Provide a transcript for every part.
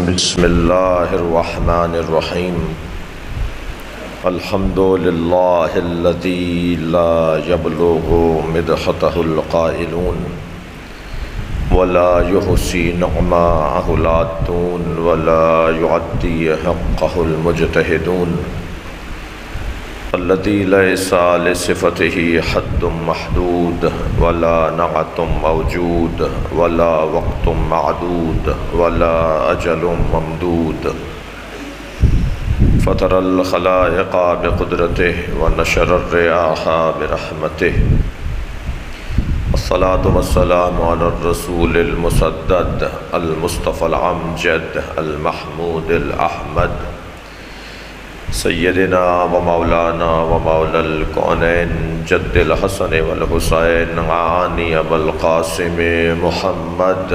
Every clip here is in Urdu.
بسم اللہ الرحمن الرحیم الحمد للہ الذی لا یبلغ مدحتہ القائلون ولا یحصی نعماءہ العادون ولا یعدی حقہ المجتہدون الذی لیس لصفتہ حد محدود ولا نعت موجود ولا وقت معدود ولا اجل ممدود فطر الخلائق بقدرتہ ونشر الریاح برحمتہ الصلاة والسلام علی الرسول المسدد المصطفى الامجد المحمود الاحمد سیدنا و مولانا و مولا الکونین جد الحسن والحسین عانی ابو القاسم محمد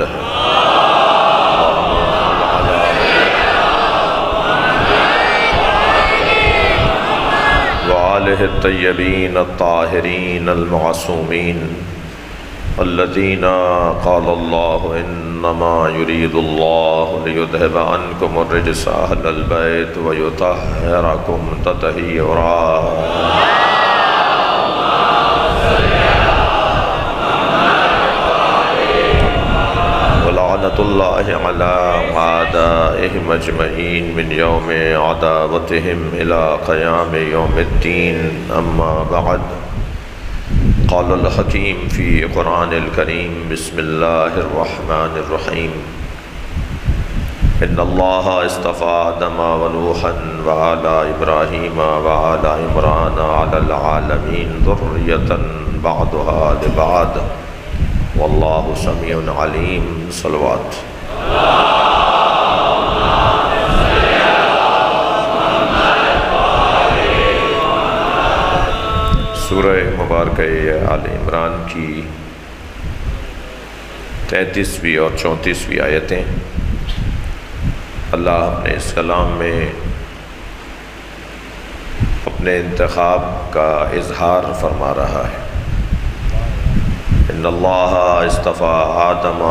وآلہ الطیبین الطاہرین المعصومین الذین قال اللہ انما یرید اللہ لیذہب عنکم الرجس اہل البیت ویطہرکم تطہیرا ولعنۃ اللہ علی اعدائہم اجمعین من یوم عداوتہم الی قیام یوم الدین اما بعد قال الحکیم فی قرآن الکریم بسم اللہ الرحمن الرحیم ان اللہ اصطفى آدم ونوحا وآل ابراہیم وآل عمران علی العالمین ذریۃ بعضها لبعض واللہ سمیع علیم صلوات سورہ مبارکہ آل عمران کی 33ویں اور 34ویں آیتیں اللہ اپنے اس کلام میں اپنے انتخاب کا اظہار فرما رہا ہے ان اللہ اصطفیٰ آدم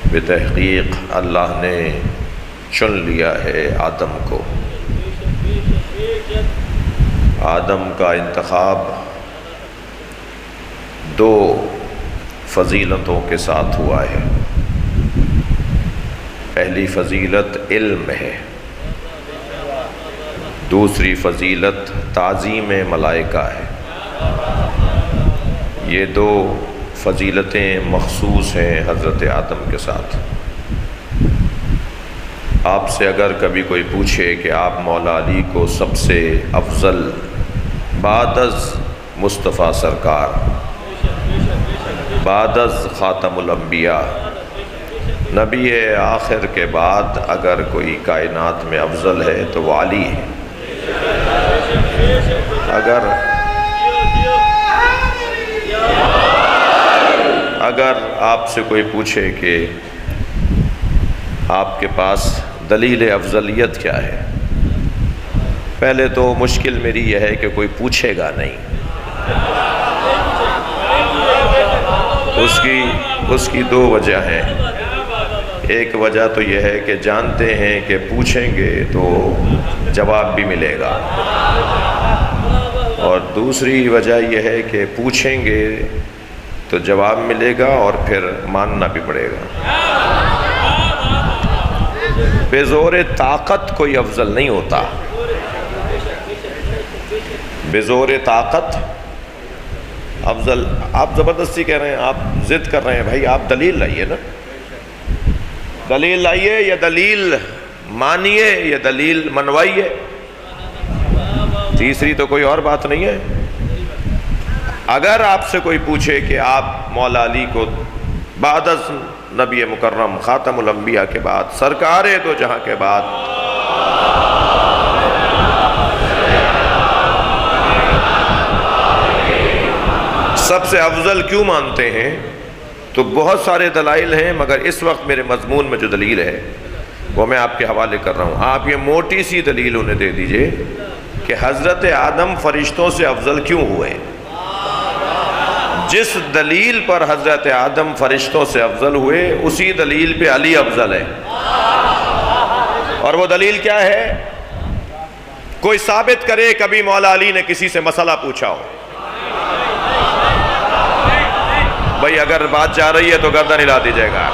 بتحقیق اللہ نے چن لیا ہے آدم کو آدم کا انتخاب دو فضیلتوں کے ساتھ ہوا ہے پہلی فضیلت علم ہے دوسری فضیلت تعظیم ملائکہ ہے یہ دو فضیلتیں مخصوص ہیں حضرت آدم کے ساتھ آپ سے اگر کبھی کوئی پوچھے کہ آپ مولا علی کو سب سے افضل بعد از مصطفیٰ سرکار بعد از خاتم الانبیاء نبی آخر کے بعد اگر کوئی کائنات میں افضل ہے تو وہ علی ہے اگر آپ سے کوئی پوچھے کہ آپ کے پاس دلیل افضلیت کیا ہے پہلے تو مشکل میری یہ ہے کہ کوئی پوچھے گا نہیں اس کی دو وجہ ہیں ایک وجہ تو یہ ہے کہ جانتے ہیں کہ پوچھیں گے تو جواب بھی ملے گا اور دوسری وجہ یہ ہے کہ پوچھیں گے تو جواب ملے گا اور پھر ماننا بھی پڑے گا بے زور طاقت کوئی افضل نہیں ہوتا بے زور طاقت افضل آپ زبردستی کہہ رہے ہیں آپ ضد کر رہے ہیں بھائی آپ دلیل لائیے نا دلیل لائیے یا دلیل مانیے یا دلیل منوائیے تیسری تو کوئی اور بات نہیں ہے اگر آپ سے کوئی پوچھے کہ آپ مولا علی کو بعد از نبی مکرم خاتم الانبیاء کے بعد سرکار دو جہاں کے بعد سب سے افضل کیوں مانتے ہیں تو بہت سارے دلائل ہیں مگر اس وقت میرے مضمون میں جو دلیل ہے وہ میں آپ کے حوالے کر رہا ہوں آپ یہ موٹی سی دلیل انہیں دے دیجئے کہ حضرت آدم فرشتوں سے افضل کیوں ہوئے جس دلیل پر حضرت آدم فرشتوں سے افضل ہوئے اسی دلیل پہ علی افضل ہے. اور وہ دلیل کیا ہے؟ کوئی ثابت کرے کبھی مولا علی نے کسی سے مسئلہ پوچھا ہو. بھئی اگر بات جا رہی ہے تو گردن ہلا دیجیے گا.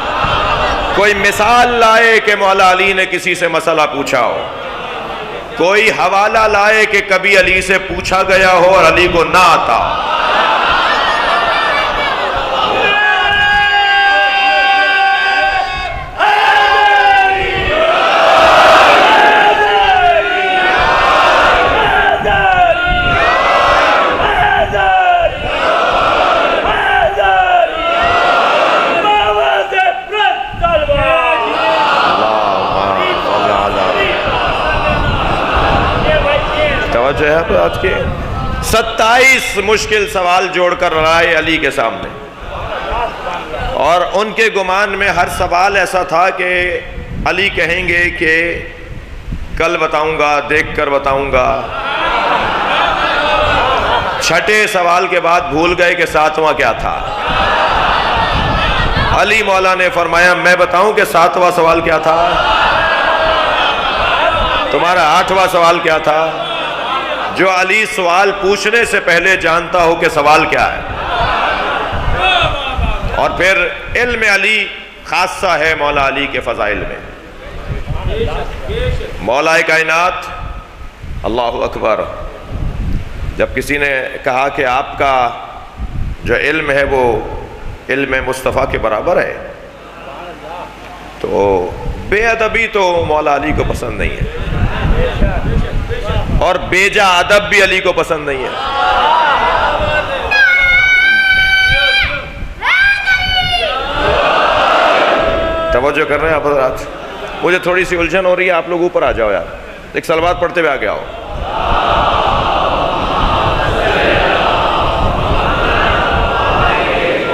کوئی مثال لائے کہ مولا علی نے کسی سے مسئلہ پوچھا ہو. کوئی حوالہ لائے کہ کبھی علی سے پوچھا گیا ہو اور علی کو نہ آتا ہو. جو ہے آج کے 27 مشکل سوال جوڑ کر لائے علی کے سامنے، اور ان کے گمان میں ہر سوال ایسا تھا کہ علی کہیں گے کہ کل بتاؤں گا، دیکھ کر بتاؤں گا. چھٹے سوال کے بعد بھول گئے کہ 7واں کیا تھا. علی مولا نے فرمایا میں بتاؤں کہ 7واں سوال کیا تھا؟ تمہارا 8واں سوال کیا تھا؟ جو علی سوال پوچھنے سے پہلے جانتا ہو کہ سوال کیا ہے. اور پھر علم علی خاصہ ہے مولا علی کے فضائل میں. مولا کائنات اللہ اکبر جب کسی نے کہا کہ آپ کا جو علم ہے وہ علم مصطفیٰ کے برابر ہے تو بے ادبی تو مولا علی کو پسند نہیں ہے، اور بیجا ادب بھی علی کو پسند نہیں ہے. توجہ کر رہے ہیں آپ حضرات؟ مجھے تھوڑی سی الجھن ہو رہی ہے، آپ لوگ اوپر آ جاؤ یار، ایک صلوات پڑھتے ہوئے آگے آؤ.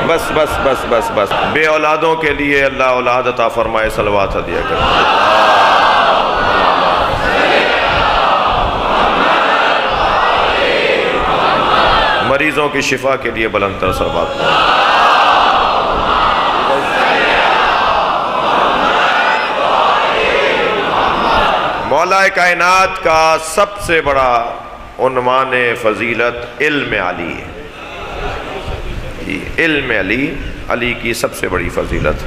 بس بس بس بس بس بے اولادوں کے لیے اللہ اولاد عطا فرمائے، صلوات ہدیہ کریں. مریضوں کی شفا کے لیے بلند تر صلوات. مولا کائنات کا سب سے بڑا عنوان فضیلت علم علی ہے. علم علی، علی کی سب سے بڑی فضیلت.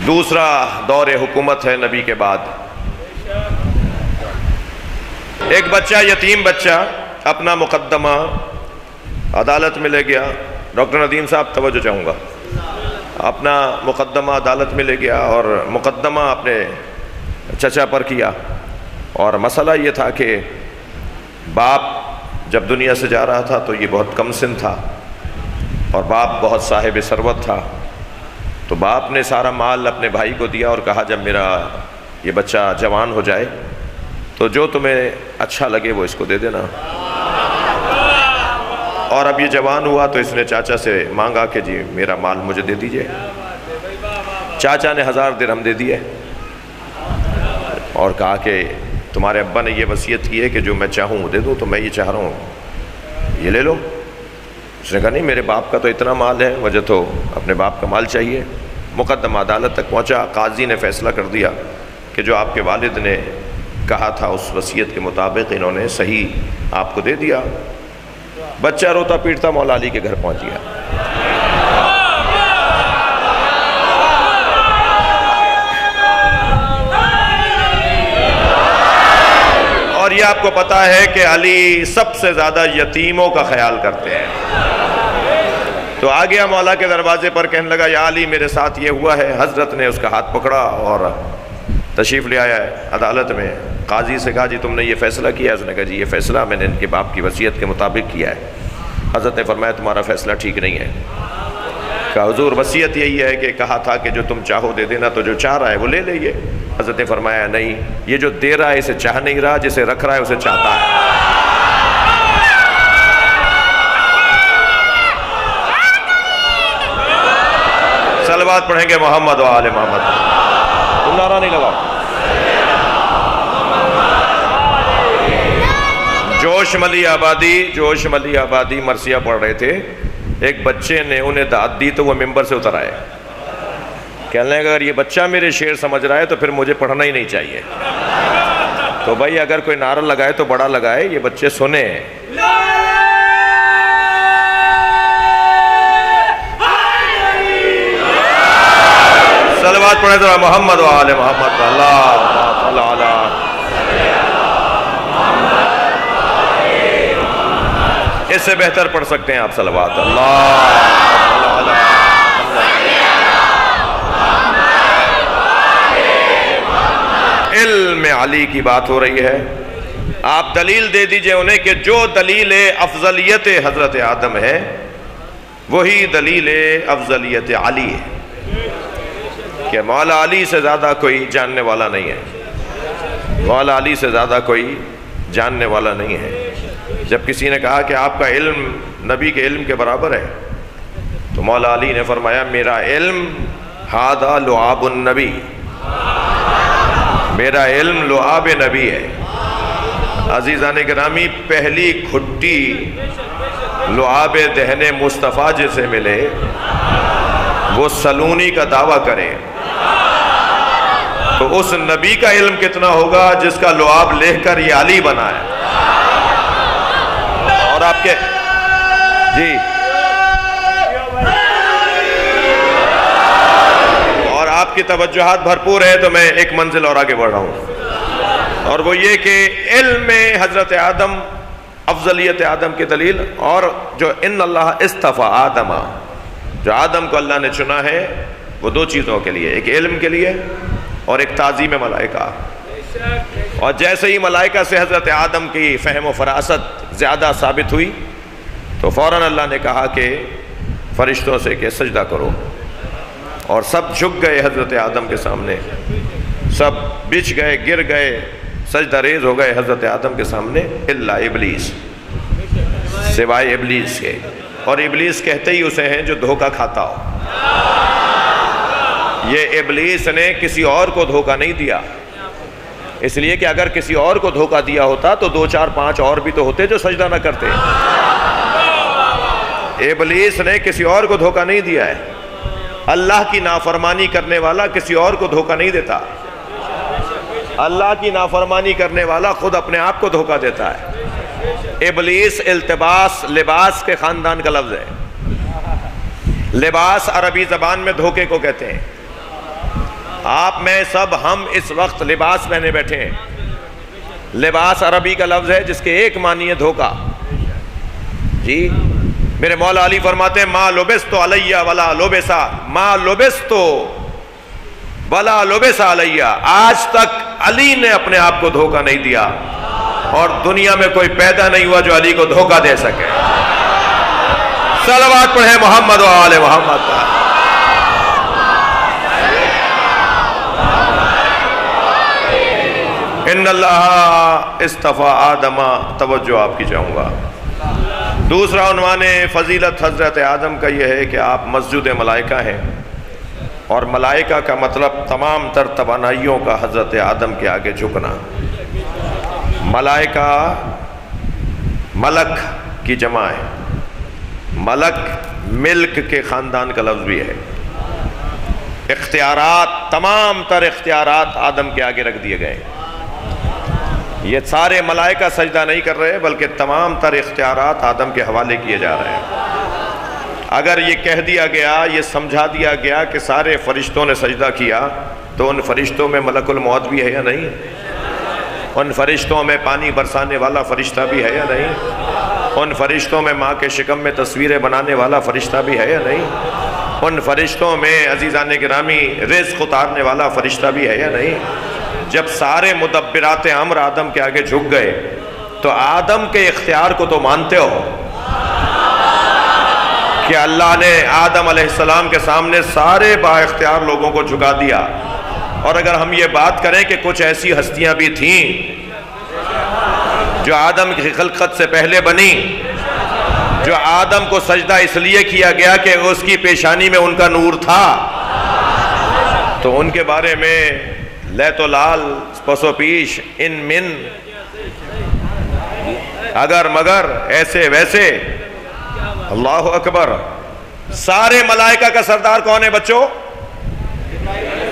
دوسرا دور حکومت ہے نبی کے بعد. ایک بچہ، یتیم بچہ، اپنا مقدمہ عدالت میں لے گیا. ڈاکٹر ندیم صاحب توجہ چاہوں گا. اپنا مقدمہ عدالت میں لے گیا اور مقدمہ اپنے چچا پر کیا. اور مسئلہ یہ تھا کہ باپ جب دنیا سے جا رہا تھا تو یہ بہت کم سن تھا اور باپ بہت صاحب ثروت تھا. تو باپ نے سارا مال اپنے بھائی کو دیا اور کہا جب میرا یہ بچہ جوان ہو جائے تو جو تمہیں اچھا لگے وہ اس کو دے دینا. اور اب یہ جوان ہوا تو اس نے چاچا سے مانگا کہ جی میرا مال مجھے دے دیجئے. چاچا نے 1000 درہم دے دیے اور کہا کہ تمہارے ابا نے یہ وصیت کی ہے کہ جو میں چاہوں وہ دے دوں، تو میں یہ چاہ رہا ہوں یہ لے لو. اس نے کہا نہیں، میرے باپ کا تو اتنا مال ہے، مجھے تو اپنے باپ کا مال چاہیے. مقدمہ عدالت تک پہنچا. قاضی نے فیصلہ کر دیا کہ جو آپ کے والد نے کہا تھا اس وصیت کے مطابق انہوں نے صحیح آپ کو دے دیا. بچہ روتا پیٹتا مولا علی کے گھر پہنچ گیا. اور یہ آپ کو پتا ہے کہ علی سب سے زیادہ یتیموں کا خیال کرتے ہیں. تو آ گیا مولا کے دروازے پر، کہنے لگا یا علی میرے ساتھ یہ ہوا ہے. حضرت نے اس کا ہاتھ پکڑا اور تشریف لے آیا ہے عدالت میں. قاضی سے کہا جی تم نے یہ فیصلہ کیا ہے؟ اس نے کہا جی یہ فیصلہ میں نے ان کے باپ کی وصیت کے مطابق کیا ہے. حضرت نے فرمایا تمہارا فیصلہ ٹھیک نہیں ہے. کہا حضور وصیت یہی ہے کہ کہا تھا کہ جو تم چاہو دے دینا، تو جو چاہ رہا ہے وہ لے لئیے. حضرت نے فرمایا نہیں، یہ جو دے رہا ہے اسے چاہ نہیں رہا، جسے رکھ رہا ہے اسے چاہتا ہے. صلوات پڑھیں گے محمد و آل محمد. تم نعرہ نہیں لگاؤ. جوش ملی آبادی مرثیہ پڑھ رہے تھے، ایک بچے نے انہیں داد دی تو وہ ممبر سے اتر آئے، کہنے لگا اگر یہ بچہ میرے شعر سمجھ رہا ہے تو پھر مجھے پڑھنا ہی نہیں چاہیے۔ تو بھائی اگر کوئی نعرہ لگائے تو بڑا لگائے، یہ بچے سنیں۔ صلوات پڑھیں ذرا محمد و آل محمد، اللہ صلی علی۔ اس سے بہتر پڑھ سکتے ہیں آپ صلوات، اللہ علم علی کی بات ہو رہی ہے۔ آپ دلیل دے دیجئے انہیں کہ جو دلیل افضلیت حضرت آدم ہے وہی دلیل افضلیت علی ہے، کہ مولا علی سے زیادہ کوئی جاننے والا نہیں ہے، مولا علی سے زیادہ کوئی جاننے والا نہیں ہے۔ جب کسی نے کہا کہ آپ کا علم نبی کے علم کے برابر ہے تو مولا علی نے فرمایا میرا علم ھذا لعاب النبی، میرا علم لعاب نبی ہے۔ عزیزان گرامی، پہلی کھٹی لعاب دہن مصطفیٰ جسے ملے وہ سلونی کا دعویٰ کرے تو اس نبی کا علم کتنا ہوگا جس کا لعاب لے کر یہ علی بنا ہے۔ اور آپ کے جی اور آپ کی توجہات بھرپور ہے تو میں ایک منزل اور آگے بڑھ رہا ہوں، اور وہ یہ کہ علم حضرت آدم افضلیت آدم کی دلیل، اور جو ان اللہ اصطفیٰ آدم، جو آدم کو اللہ نے چنا ہے وہ دو چیزوں کے لیے، ایک علم کے لیے اور ایک تعظیم ملائکہ۔ اور جیسے ہی ملائکہ سے حضرت آدم کی فہم و فراست زیادہ ثابت ہوئی تو فوراً اللہ نے کہا کہ فرشتوں سے کہ سجدہ کرو، اور سب جھک گئے حضرت آدم کے سامنے، سب بچھ گئے، گر گئے، سجدہ ریز ہو گئے حضرت آدم کے سامنے، الا ابلیس، سوائے ابلیس کے۔ اور ابلیس کہتے ہی اسے ہیں جو دھوکہ کھاتا ہو۔ یہ ابلیس نے کسی اور کو دھوکہ نہیں دیا، اس لیے کہ اگر کسی اور کو دھوکہ دیا ہوتا تو 2 4 5 اور بھی تو ہوتے جو سجدہ نہ کرتے۔ ابلیس نے کسی اور کو دھوکہ نہیں دیا ہے۔ اللہ کی نافرمانی کرنے والا کسی اور کو دھوکہ نہیں دیتا، اللہ کی نافرمانی کرنے والا خود اپنے آپ کو دھوکہ دیتا ہے۔ ابلیس التباس، لباس کے خاندان کا لفظ ہے۔ لباس عربی زبان میں دھوکے کو کہتے ہیں۔ آپ میں سب ہم اس وقت لباس پہنے بیٹھے ہیں، لباس عربی کا لفظ ہے جس کے ایک معنی ہے دھوکہ۔ جی میرے مولا علی فرماتے ہیں ما لبستو علیہ ولا لبسا، ما لبستو ولا لبسا علیہ، آج تک علی نے اپنے آپ کو دھوکہ نہیں دیا، اور دنیا میں کوئی پیدا نہیں ہوا جو علی کو دھوکہ دے سکے۔ صلوات پڑھیں محمد و آل محمد۔ ان اللہ اصطفیٰ آدم، توجہ آپ کی چاہوں گا۔ دوسرا عنوان فضیلت حضرت آدم کا یہ ہے کہ آپ مسجد ملائکہ ہیں، اور ملائکہ کا مطلب تمام تر توانائیوں کا حضرت آدم کے آگے جھکنا۔ ملائکہ ملک کی جمع ہے، ملک ملک کے خاندان کا لفظ بھی ہے۔ اختیارات، تمام تر اختیارات آدم کے آگے رکھ دیے گئے۔ یہ سارے ملائکہ سجدہ نہیں کر رہے بلکہ تمام تر اختیارات آدم کے حوالے کیے جا رہے ہیں۔ اگر یہ کہہ دیا گیا، یہ سمجھا دیا گیا کہ سارے فرشتوں نے سجدہ کیا تو ان فرشتوں میں ملک الموت بھی ہے یا نہیں؟ ان فرشتوں میں پانی برسانے والا فرشتہ بھی ہے یا نہیں؟ ان فرشتوں میں ماں کے شکم میں تصویریں بنانے والا فرشتہ بھی ہے یا نہیں؟ ان فرشتوں میں عزیزان گرامی رزق اتارنے والا فرشتہ بھی ہے یا نہیں؟ جب سارے مدبرات امر آدم کے آگے جھک گئے تو آدم کے اختیار کو تو مانتے ہو کہ اللہ نے آدم علیہ السلام کے سامنے سارے با اختیار لوگوں کو جھکا دیا۔ اور اگر ہم یہ بات کریں کہ کچھ ایسی ہستیاں بھی تھیں جو آدم کی خلقت سے پہلے بنی، جو آدم کو سجدہ اس لیے کیا گیا کہ اس کی پیشانی میں ان کا نور تھا، تو ان کے بارے میں لیت و لال، پس و پیش، ان من اگر مگر ایسے ویسے. اللہ اکبر. سارے ملائکہ کا سردار کون ہے بچوں؟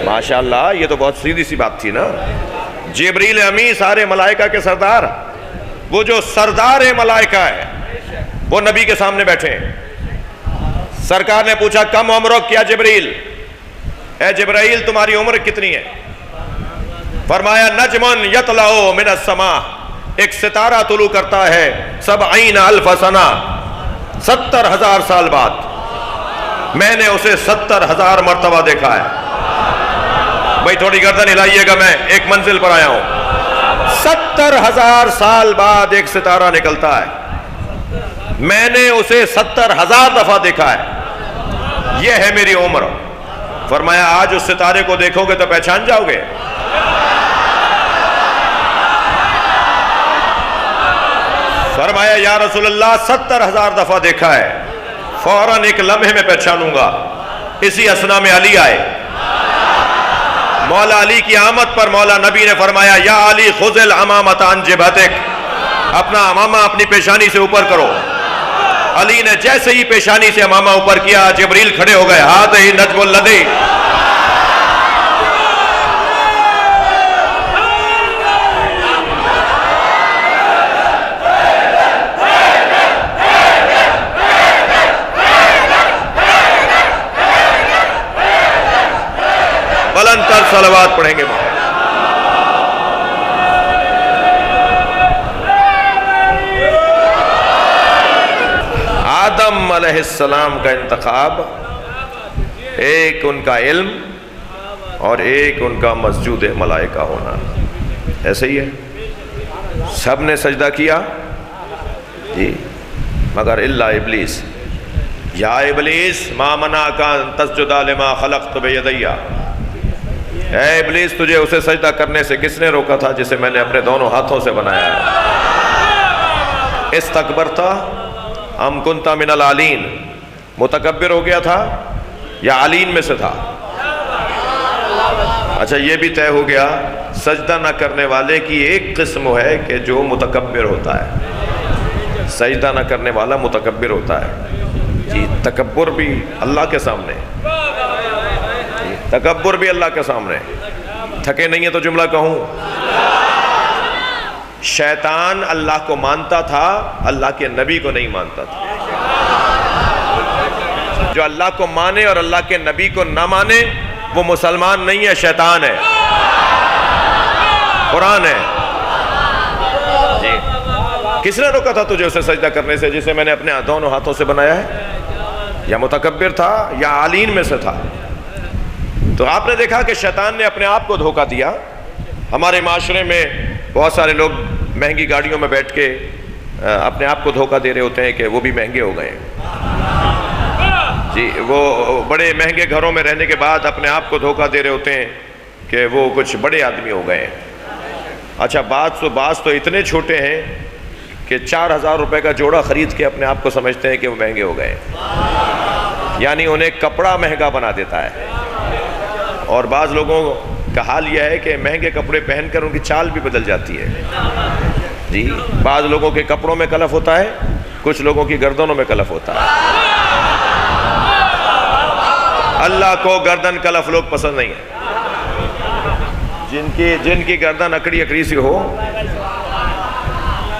ماشاءاللہ، یہ تو بہت سیدھی سی بات تھی نا. جبریل امی سارے ملائکہ کے سردار. وہ جو سردار ملائکہ ہے وہ نبی کے سامنے بیٹھے ہیں. سرکار نے پوچھا کم عمرک یا جبریل، اے جبرائیل تمہاری عمر کتنی ہے؟ فرمایا نجمن یطلع من السماء، ایک ستارہ طلوع کرتا ہے 70,000 سنہ، 70,000 سال بعد. میں نے اسے 70,000 مرتبہ دیکھا ہے. بھائی تھوڑی گردن ہلائیے گا، میں ایک منزل پر آیا ہوں. 70,000 سال بعد ایک ستارہ نکلتا ہے. میں نے اسے 70,000 دفعہ دیکھا ہے. یہ ہے میری عمر. فرمایا آج اس ستارے کو دیکھو گے تو پہچان جاؤ گے. فرمایا یا رسول اللہ 70,000 دفعہ دیکھا ہے. فوراً ایک لمحے میں پہچانوں گا. اسی اسنا میں علی آئے. مولا علی کی آمد پر مولا نبی نے فرمایا یا علی خذ العمامۃ عن جبہتک، اپنا امامہ اپنی پیشانی سے اوپر کرو. علی نے جیسے ہی پیشانی سے امامہ اوپر کیا جبریل کھڑے ہو گئے. ہاتھ ہی نجم الذی. بلند تر صلوات پڑھیں گے. آدم علیہ السلام کا انتخاب، ایک ان کا علم اور ایک ان کا مسجود ملائکہ ہونا. ایسے ہی ہے. سب نے سجدہ کیا جی مگر الا ابلیس. یا ابلیس ما منعک ان تسجد لما خلقت بیدی. اے ابلیس تجھے اسے سجدہ کرنے سے کس نے روکا تھا جسے میں نے اپنے دونوں ہاتھوں سے بنایا ہے؟ استکبرت ام کنت من العالین. متکبر ہو گیا تھا یا عالین میں سے تھا؟ اچھا یہ بھی طے ہو گیا سجدہ نہ کرنے والے کی ایک قسم ہے کہ جو متکبر ہوتا ہے. سجدہ نہ کرنے والا متکبر ہوتا ہے جی. تکبر بھی اللہ کے سامنے، تکبر بھی اللہ کے سامنے. تھکے نہیں ہیں تو جملہ کہوں. شیطان اللہ کو مانتا تھا، اللہ کے نبی کو نہیں مانتا تھا. جو اللہ کو مانے اور اللہ کے نبی کو نہ مانے وہ مسلمان نہیں ہے، شیطان ہے. قرآن ہے جی. کس نے روکا تھا تجھے اسے سجدہ کرنے سے جسے میں نے اپنے دونوں ہاتھوں سے بنایا ہے؟ یا متکبر تھا یا عالین میں سے تھا. تو آپ نے دیکھا کہ شیطان نے اپنے آپ کو دھوکہ دیا. ہمارے معاشرے میں بہت سارے لوگ مہنگی گاڑیوں میں بیٹھ کے اپنے آپ کو دھوکہ دے رہے ہوتے ہیں کہ وہ بھی مہنگے ہو گئے جی. وہ بڑے مہنگے گھروں میں رہنے کے بعد اپنے آپ کو دھوکہ دے رہے ہوتے ہیں کہ وہ کچھ بڑے آدمی ہو گئے. اچھا بعض تو اتنے چھوٹے ہیں کہ 4,000 روپے کا جوڑا خرید کے اپنے آپ کو سمجھتے ہیں کہ وہ مہنگے ہو گئے. یعنی انہیں کپڑا مہنگا بنا دیتا ہے. اور بعض لوگوں کا حال یہ ہے کہ مہنگے کپڑے پہن کر ان کی چال بھی بدل جاتی ہے جی. بعض لوگوں کے کپڑوں میں کلف ہوتا ہے، کچھ لوگوں کی گردنوں میں کلف ہوتا ہے. اللہ کو گردن کلف لوگ پسند نہیں ہیں. جن کی گردن اکڑی اکڑی سی ہو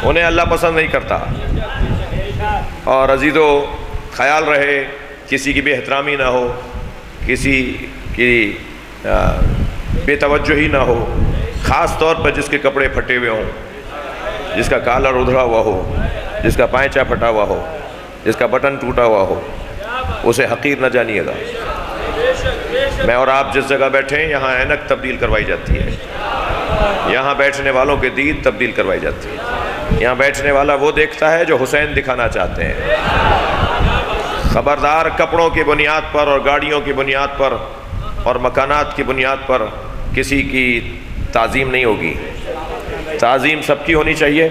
انہیں اللہ پسند نہیں کرتا. اور عزیزو خیال رہے کسی کی بے احترامی نہ ہو، کسی کی بے توجہی نہ ہو. خاص طور پر جس کے کپڑے پھٹے ہوئے ہوں، جس کا کالر ادھڑا ہوا ہو، جس کا پائچا پھٹا ہوا ہو، جس کا بٹن ٹوٹا ہوا ہو، اسے حقیر نہ جانیے گا. میں اور آپ جس جگہ بیٹھے ہیں یہاں اینک تبدیل کروائی جاتی ہے. یہاں بیٹھنے والوں کے دید تبدیل کروائی جاتی ہے. یہاں بیٹھنے والا وہ دیکھتا ہے جو حسین دکھانا چاہتے ہیں. خبردار کپڑوں کی بنیاد پر اور گاڑیوں کی بنیاد پر اور مکانات کی بنیاد پر کسی کی تعظیم نہیں ہوگی. تعظیم سب کی ہونی چاہیے،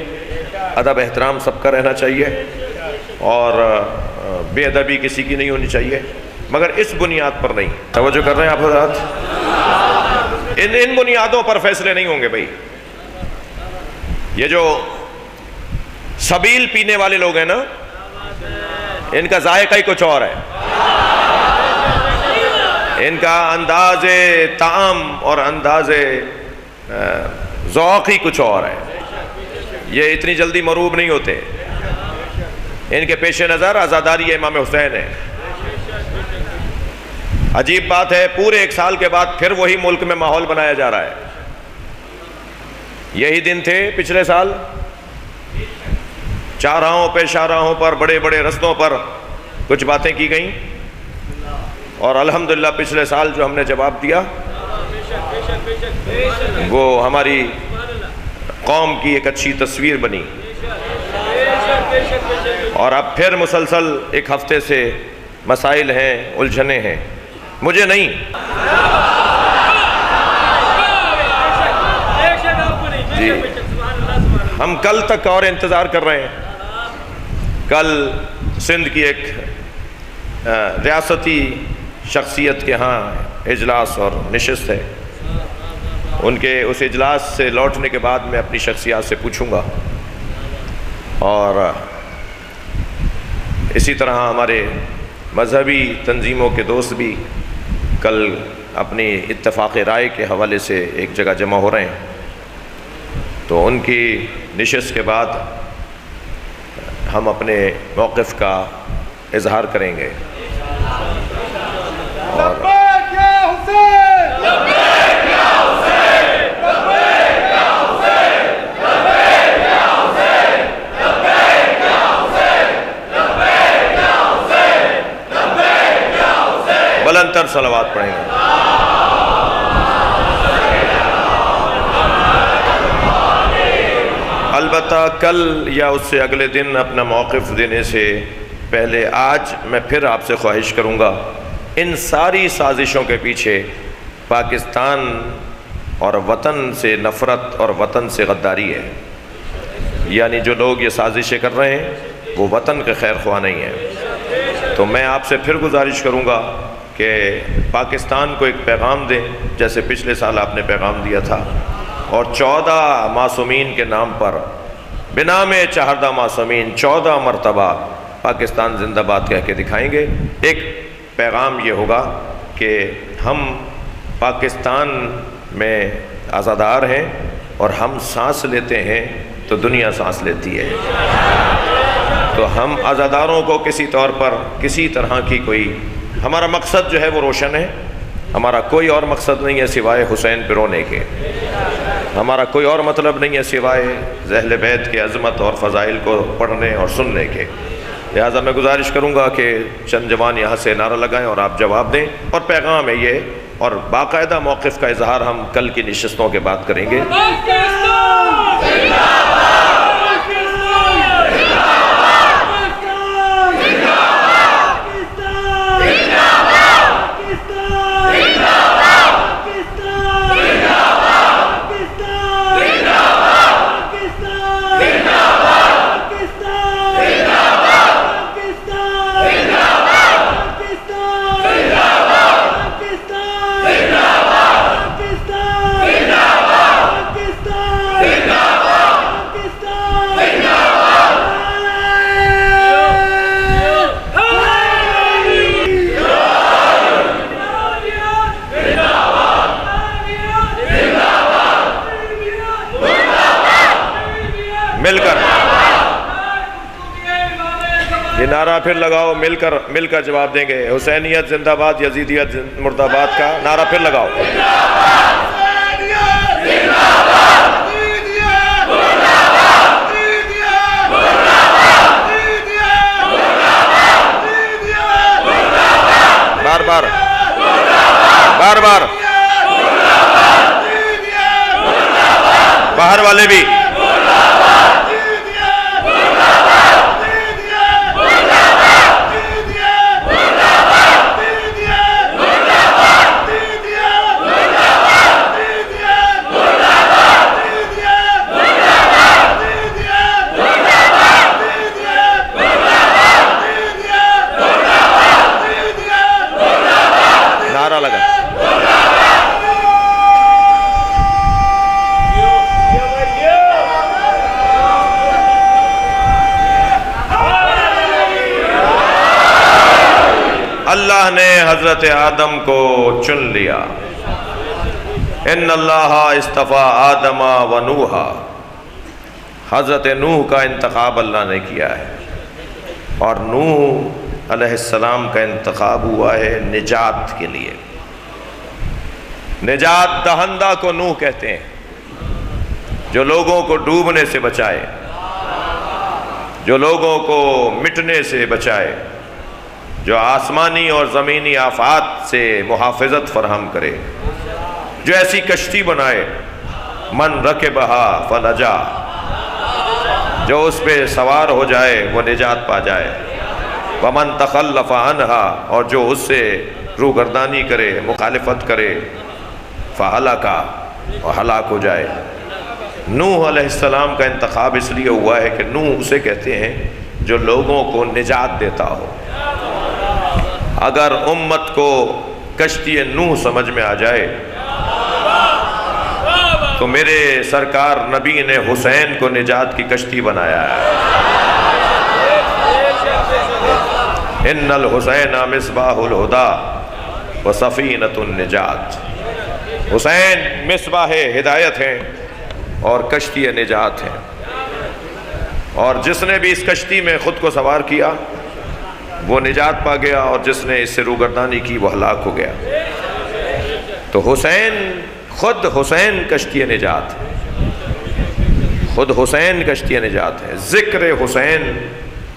ادب احترام سب کا رہنا چاہیے، اور بے ادبی کسی کی نہیں ہونی چاہیے، مگر اس بنیاد پر نہیں. توجہ کر رہے ہیں آپ حضرات؟ ان بنیادوں پر فیصلے نہیں ہوں گے. بھائی یہ جو سبیل پینے والے لوگ ہیں نا، ان کا ذائقہ ہی کچھ اور ہے، ان کا انداز طعام اور انداز ذوق ہی کچھ اور ہے، یہ اتنی جلدی مروب نہیں ہوتے۔ ان کے پیش نظر عزاداری امام حسین ہے۔ عجیب بات ہے، پورے 1 سال کے بعد پھر وہی ملک میں ماحول بنایا جا رہا ہے۔ یہی دن تھے پچھلے سال، چارراہوں پہ شاہراہوں پر بڑے بڑے رستوں پر کچھ باتیں کی گئیں، اور الحمدللہ پچھلے سال جو ہم نے جواب دیا وہ ہماری قوم کی ایک اچھی تصویر بنی، اور اب پھر مسلسل 1 ہفتے سے مسائل ہیں، الجھنیں ہیں، مجھے نہیں، جی ہم کل تک اور انتظار کر رہے ہیں۔ کل سندھ کی ایک ریاستی شخصیت کے ہاں اجلاس اور نشست ہے، ان کے اس اجلاس سے لوٹنے کے بعد میں اپنی شخصیات سے پوچھوں گا، اور اسی طرح ہمارے مذہبی تنظیموں کے دوست بھی کل اپنی اتفاق رائے کے حوالے سے ایک جگہ جمع ہو رہے ہیں، تو ان کی نشست کے بعد ہم اپنے موقف کا اظہار کریں گے۔ اور بلند تر صلوات پڑھیں گے۔ البتہ کل یا اس سے اگلے دن اپنا موقف دینے سے پہلے آج میں پھر آپ سے خواہش کروں گا، ان ساری سازشوں کے پیچھے پاکستان اور وطن سے نفرت اور وطن سے غداری ہے، یعنی جو لوگ یہ سازشیں کر رہے ہیں وہ وطن کے خیر خواہ نہیں ہیں۔ تو میں آپ سے پھر گزارش کروں گا کہ پاکستان کو ایک پیغام دیں، جیسے پچھلے سال آپ نے پیغام دیا تھا، اور 14 معصومین کے نام پر بنام چہردہ معصومین 14 مرتبہ پاکستان زندہ باد کہہ کے دکھائیں گے۔ ایک پیغام یہ ہوگا کہ ہم پاکستان میں آزادار ہیں، اور ہم سانس لیتے ہیں تو دنیا سانس لیتی ہے، تو ہم آزاداروں کو کسی طور پر کسی طرح کی کوئی، ہمارا مقصد جو ہے وہ روشن ہے، ہمارا کوئی اور مقصد نہیں ہے سوائے حسین پہ رونے کے، ہمارا کوئی اور مطلب نہیں ہے سوائے اہل بیت کے عظمت اور فضائل کو پڑھنے اور سننے کے۔ لہٰذا میں گزارش کروں گا کہ چند جوان یہاں سے نعرہ لگائیں اور آپ جواب دیں، اور پیغام ہے یہ، اور باقاعدہ موقف کا اظہار ہم کل کی نشستوں کے بعد کریں گے۔ مل کر یہ نعرہ پھر لگاؤ، مل کر جواب دیں گے۔ حسینیت زندہ باد، یزیدیت مرد آباد کا نعرہ پھر لگاؤ۔ بار بار باہر والے بھی نعرہ لگا۔ اللہ نے حضرت آدم کو چن لیا۔ ان اللہ اصطفیٰ آدم و نوحا، حضرت نوح کا انتخاب اللہ نے کیا ہے، اور نوح علیہ السلام کا انتخاب ہوا ہے نجات کے لیے۔ نجات دہندہ کو نوح کہتے ہیں، جو لوگوں کو ڈوبنے سے بچائے، جو لوگوں کو مٹنے سے بچائے، جو آسمانی اور زمینی آفات سے محافظت فراہم کرے، جو ایسی کشتی بنائے من رکبہا فنجا، جو اس پہ سوار ہو جائے وہ نجات پا جائے، ومن تخلف عنہا، اور جو اس سے روگردانی کرے، مخالفت کرے، فہلکا، اور ہلاک ہو جائے۔ نوح علیہ السلام کا انتخاب اس لیے ہوا ہے کہ نوح اسے کہتے ہیں جو لوگوں کو نجات دیتا ہو۔ اگر امت کو کشتی نوح سمجھ میں آ جائے تو میرے سرکار نبی نے حسین کو نجات کی کشتی بنایا ہے۔ ان الحسین مصباح الہدی و سفینۃ النجات، حسین مصباح ہدایت ہیں اور کشتی نجات ہیں، اور جس نے بھی اس کشتی میں خود کو سوار کیا وہ نجات پا گیا، اور جس نے اس سے روگردانی کی وہ ہلاک ہو گیا۔ تو حسین، خود حسین کشتی نجات ہے، خود حسین کشتی نجات ہے، ذکر حسین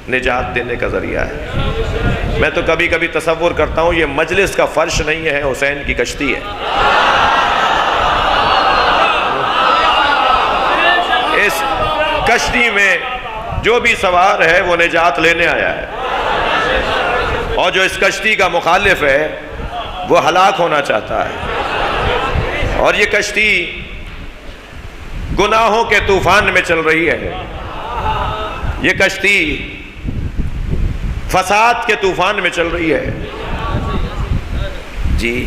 نجات دینے کا ذریعہ ہے۔ میں تو کبھی کبھی تصور کرتا ہوں یہ مجلس کا فرش نہیں ہے، حسین کی کشتی ہے۔ اس کشتی میں جو بھی سوار ہے وہ نجات لینے آیا ہے، اور جو اس کشتی کا مخالف ہے وہ ہلاک ہونا چاہتا ہے۔ اور یہ کشتی گناہوں کے طوفان میں چل رہی ہے، یہ کشتی فساد کے طوفان میں چل رہی ہے۔ جی،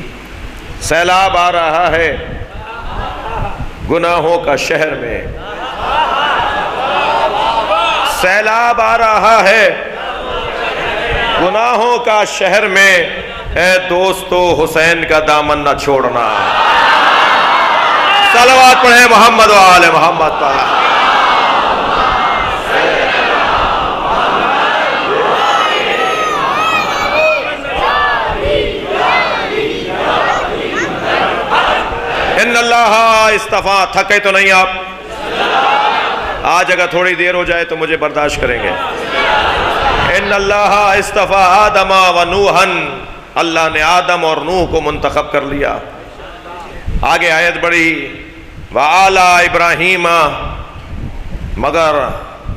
سیلاب آ رہا ہے گناہوں کا شہر میں، سیلاب آ رہا ہے گناہوں کا شہر میں، اے دوستو حسین کا دامن نہ چھوڑنا۔ صلوات پڑھیں محمد و آل محمد پر۔ ان اللہ اصطفیٰ، تھکے تو نہیں آپ؟ آج اگر تھوڑی دیر ہو جائے تو مجھے برداشت کریں گے۔ ان اللہ اصطفیٰ آدم و نوحا، اللہ نے آدم اور نوح کو منتخب کر لیا۔ آگے آیت بڑھی، وَآلَا ابراہیم، مگر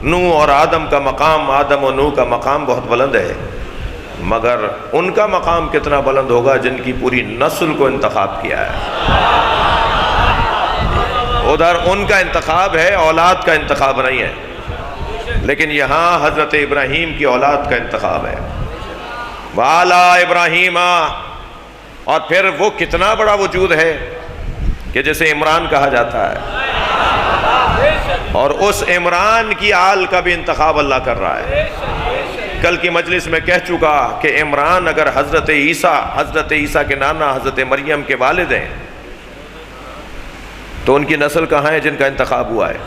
نوح اور آدم کا مقام، آدم و نوح کا مقام بہت بلند ہے، مگر ان کا مقام کتنا بلند ہوگا جن کی پوری نسل کو انتخاب کیا ہے۔ ادھر ان کا انتخاب ہے، اولاد کا انتخاب نہیں ہے، لیکن یہاں حضرت ابراہیم کی اولاد کا انتخاب ہے۔ وَآلَا ابراہیم، اور پھر وہ کتنا بڑا وجود ہے کہ جسے عمران کہا جاتا ہے، اور اس عمران کی آل کا بھی انتخاب اللہ کر رہا ہے۔ کل کی مجلس میں کہہ چکا کہ عمران اگر حضرت عیسیٰ کے نانا حضرت مریم کے والد ہیں تو ان کی نسل کہاں ہے جن کا انتخاب ہوا ہے؟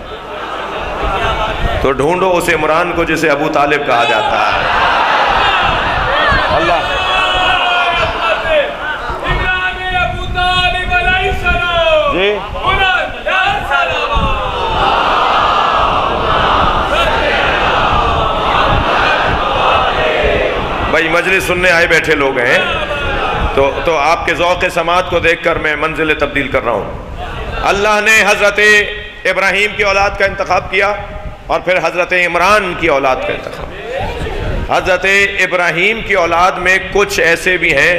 تو ڈھونڈو اس عمران کو جسے ابو طالب کہا جاتا ہے۔ اللہ جی بھائی، مجلس سننے آئے بیٹھے لوگ ہیں، تو آپ کے ذوق سماعت کو دیکھ کر میں منزل تبدیل کر رہا ہوں۔ اللہ نے حضرت ابراہیم کی اولاد کا انتخاب کیا، اور پھر حضرت عمران کی اولاد کا انتخاب۔ حضرت ابراہیم کی اولاد میں کچھ ایسے بھی ہیں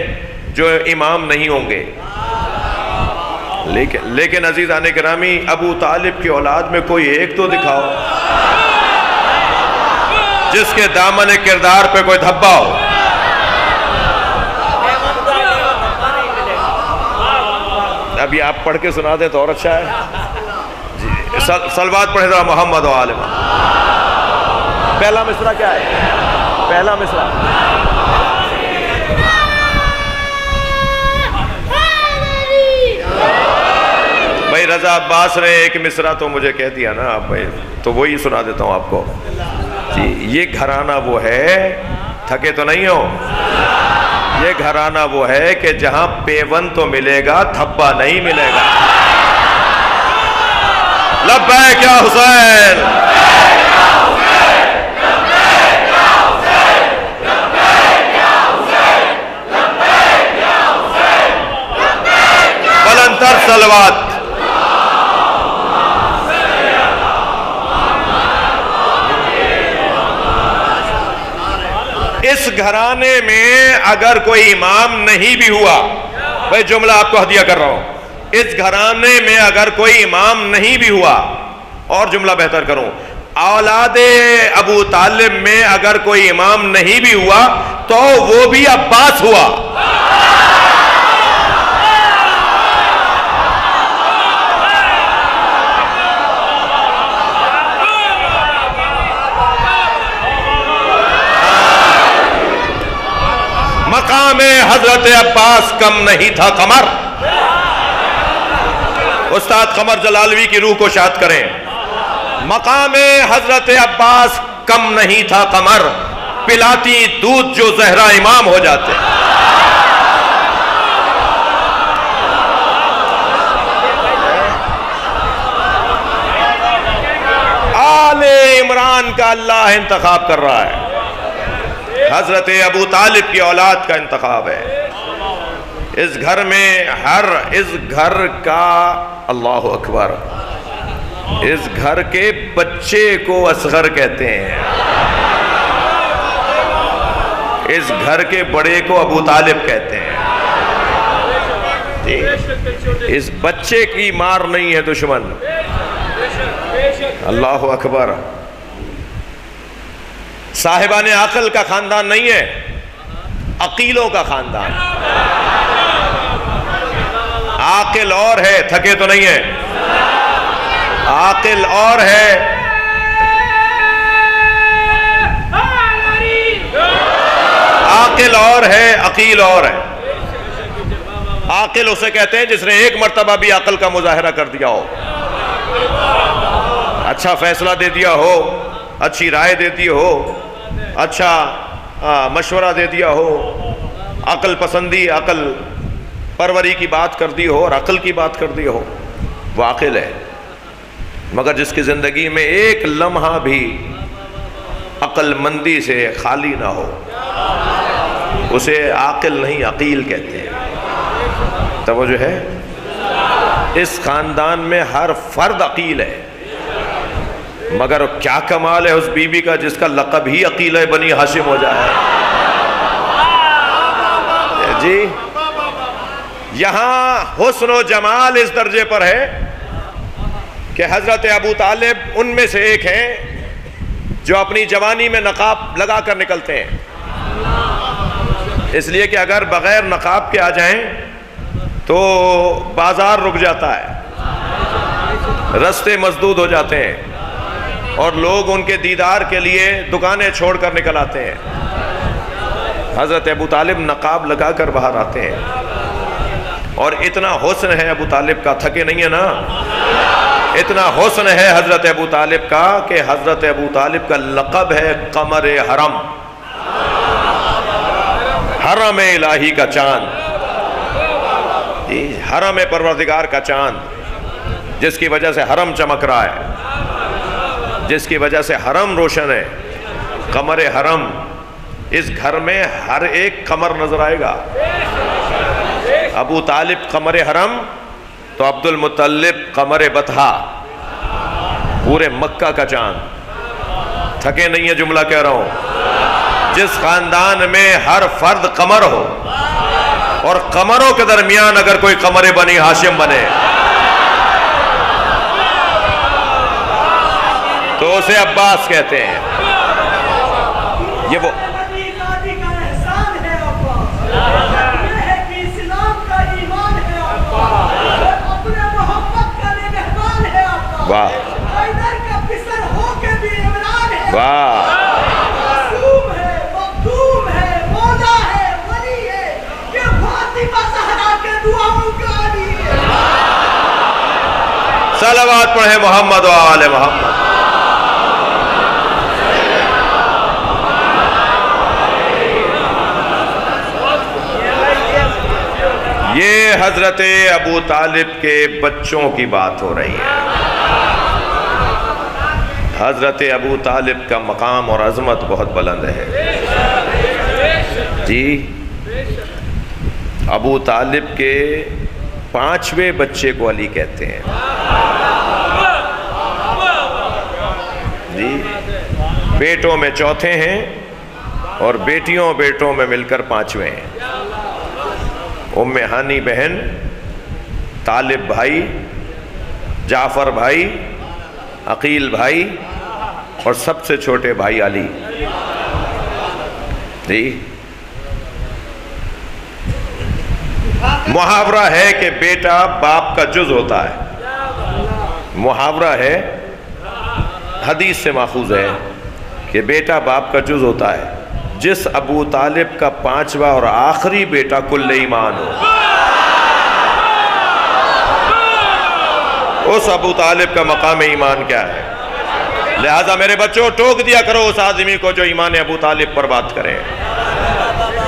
جو امام نہیں ہوں گے، لیکن عزیزان گرامی، ابو طالب کی اولاد میں کوئی ایک تو دکھاؤ جس کے دامن کردار پہ کوئی دھبا ہو۔ ابھی آپ پڑھ کے سنا دیں تو اور اچھا ہے جی۔ صلوات پڑھیں ذرا محمد و آل محمد۔ پہلا مصرع کیا ہے؟ پہلا مصرع عباس نے ایک مصرع تو مجھے کہہ دیا نا اب، تو وہی سنا دیتا ہوں آپ کو جی. یہ گھرانہ وہ ہے، تھکے تو نہیں ہو، یہ گھرانہ وہ ہے کہ جہاں پیون تو ملے گا، تھپا نہیں ملے گا. لبیک یا حسین، بلندتر صلوات. اس گھرانے میں اگر کوئی امام نہیں بھی ہوا، بھائی جملہ آپ کو ہدیہ کر رہا ہوں، اس گھرانے میں اگر کوئی امام نہیں بھی ہوا، اور جملہ بہتر کروں، اولاد ابو طالب میں اگر کوئی امام نہیں بھی ہوا تو وہ بھی عباس ہوا. مقام حضرت عباس کم نہیں تھا قمر. استاد قمر جلالوی کی روح کو شاد کریں. مقام حضرت عباس کم نہیں تھا قمر، پلاتی دودھ جو زہرا امام ہو جاتے. آل عمران کا اللہ انتخاب کر رہا ہے، حضرت ابو طالب کی اولاد کا انتخاب ہے. اس گھر میں اس گھر کا اللہ اکبر، اس گھر کے بچے کو اصغر کہتے ہیں، اس گھر کے بڑے کو ابو طالب کہتے ہیں. اس بچے کی مار نہیں ہے دشمن. اللہ اکبر. صاحبان عقل کا خاندان نہیں ہے، عقیلوں کا خاندان. عاقل اور ہے، تھکے تو نہیں ہے، عاقل اور ہے، عاقل اور ہے، عقیل اور ہے. عاقل اسے کہتے ہیں جس نے ایک مرتبہ بھی عقل کا مظاہرہ کر دیا ہو، اچھا فیصلہ دے دیا ہو، اچھی رائے دے دی ہو، اچھا مشورہ دے دیا ہو، عقل پسندی، عقل پروری کی بات کر دی ہو اور عقل کی بات کر دی ہو، وہ عاقل ہے. مگر جس کی زندگی میں ایک لمحہ بھی عقل مندی سے خالی نہ ہو، اسے عاقل نہیں عقیل کہتے ہیں. توجہ ہے؟ اس خاندان میں ہر فرد عقیل ہے، مگر کیا کمال ہے اس بی بی کا جس کا لقب ہی عقیلہ بنی ہاشم ہو جائے. جی یہاں حسن و جمال اس درجے پر ہے کہ حضرت ابو طالب ان میں سے ایک ہیں جو اپنی جوانی میں نقاب لگا کر نکلتے ہیں، اس لیے کہ اگر بغیر نقاب کے آ جائیں تو بازار رک جاتا ہے، رستے مسدود ہو جاتے ہیں، اور لوگ ان کے دیدار کے لیے دکانیں چھوڑ کر نکل آتے ہیں. حضرت ابو طالب نقاب لگا کر باہر آتے ہیں، اور اتنا حسن ہے ابو طالب کا، تھکے نہیں ہے نا، اتنا حسن ہے حضرت ابو طالب کا کہ حضرت ابو طالب کا لقب ہے قمر حرم، حرم الہی کا چاند، حرم پروردگار کا چاند، جس کی وجہ سے حرم چمک رہا ہے، جس کی وجہ سے حرم روشن ہے. قمر حرم. اس گھر میں ہر ایک قمر نظر آئے گا. ابو طالب قمر حرم تو عبد المطلب قمر بطحا، پورے مکہ کا چاند. تھکے نہیں ہے جملہ کہہ رہا ہوں. جس خاندان میں ہر فرد قمر ہو، اور قمروں کے درمیان اگر کوئی قمر بنی ہاشم بنے تو اسے عباس کہتے ہیں. یہ وہ واہ واہ. صلوات پڑھیں محمد و آل محمد۔ یہ حضرت ابو طالب کے بچوں کی بات ہو رہی ہے۔ حضرت ابو طالب کا مقام اور عظمت بہت بلند ہے جی۔ ابو طالب کے 5ویں بچے کو علی کہتے ہیں جی۔ بیٹوں میں چوتھے ہیں اور بیٹیوں بیٹوں میں مل کر 5ویں ہیں۔ ام ہانی بہن، طالب بھائی، جعفر بھائی، عقیل بھائی اور سب سے چھوٹے بھائی علی جی۔ محاورہ ہے کہ بیٹا باپ کا جز ہوتا ہے، محاورہ ہے، حدیث سے ماخوذ ہے کہ بیٹا باپ کا جز ہوتا ہے۔ جس ابو طالب کا 5واں اور آخری بیٹا کل ایمان ہو، اس ابو طالب کا مقام ایمان کیا ہے؟ لہذا میرے بچوں ٹوک دیا کرو اس آدمی کو جو ایمان ابو طالب پر بات کرے۔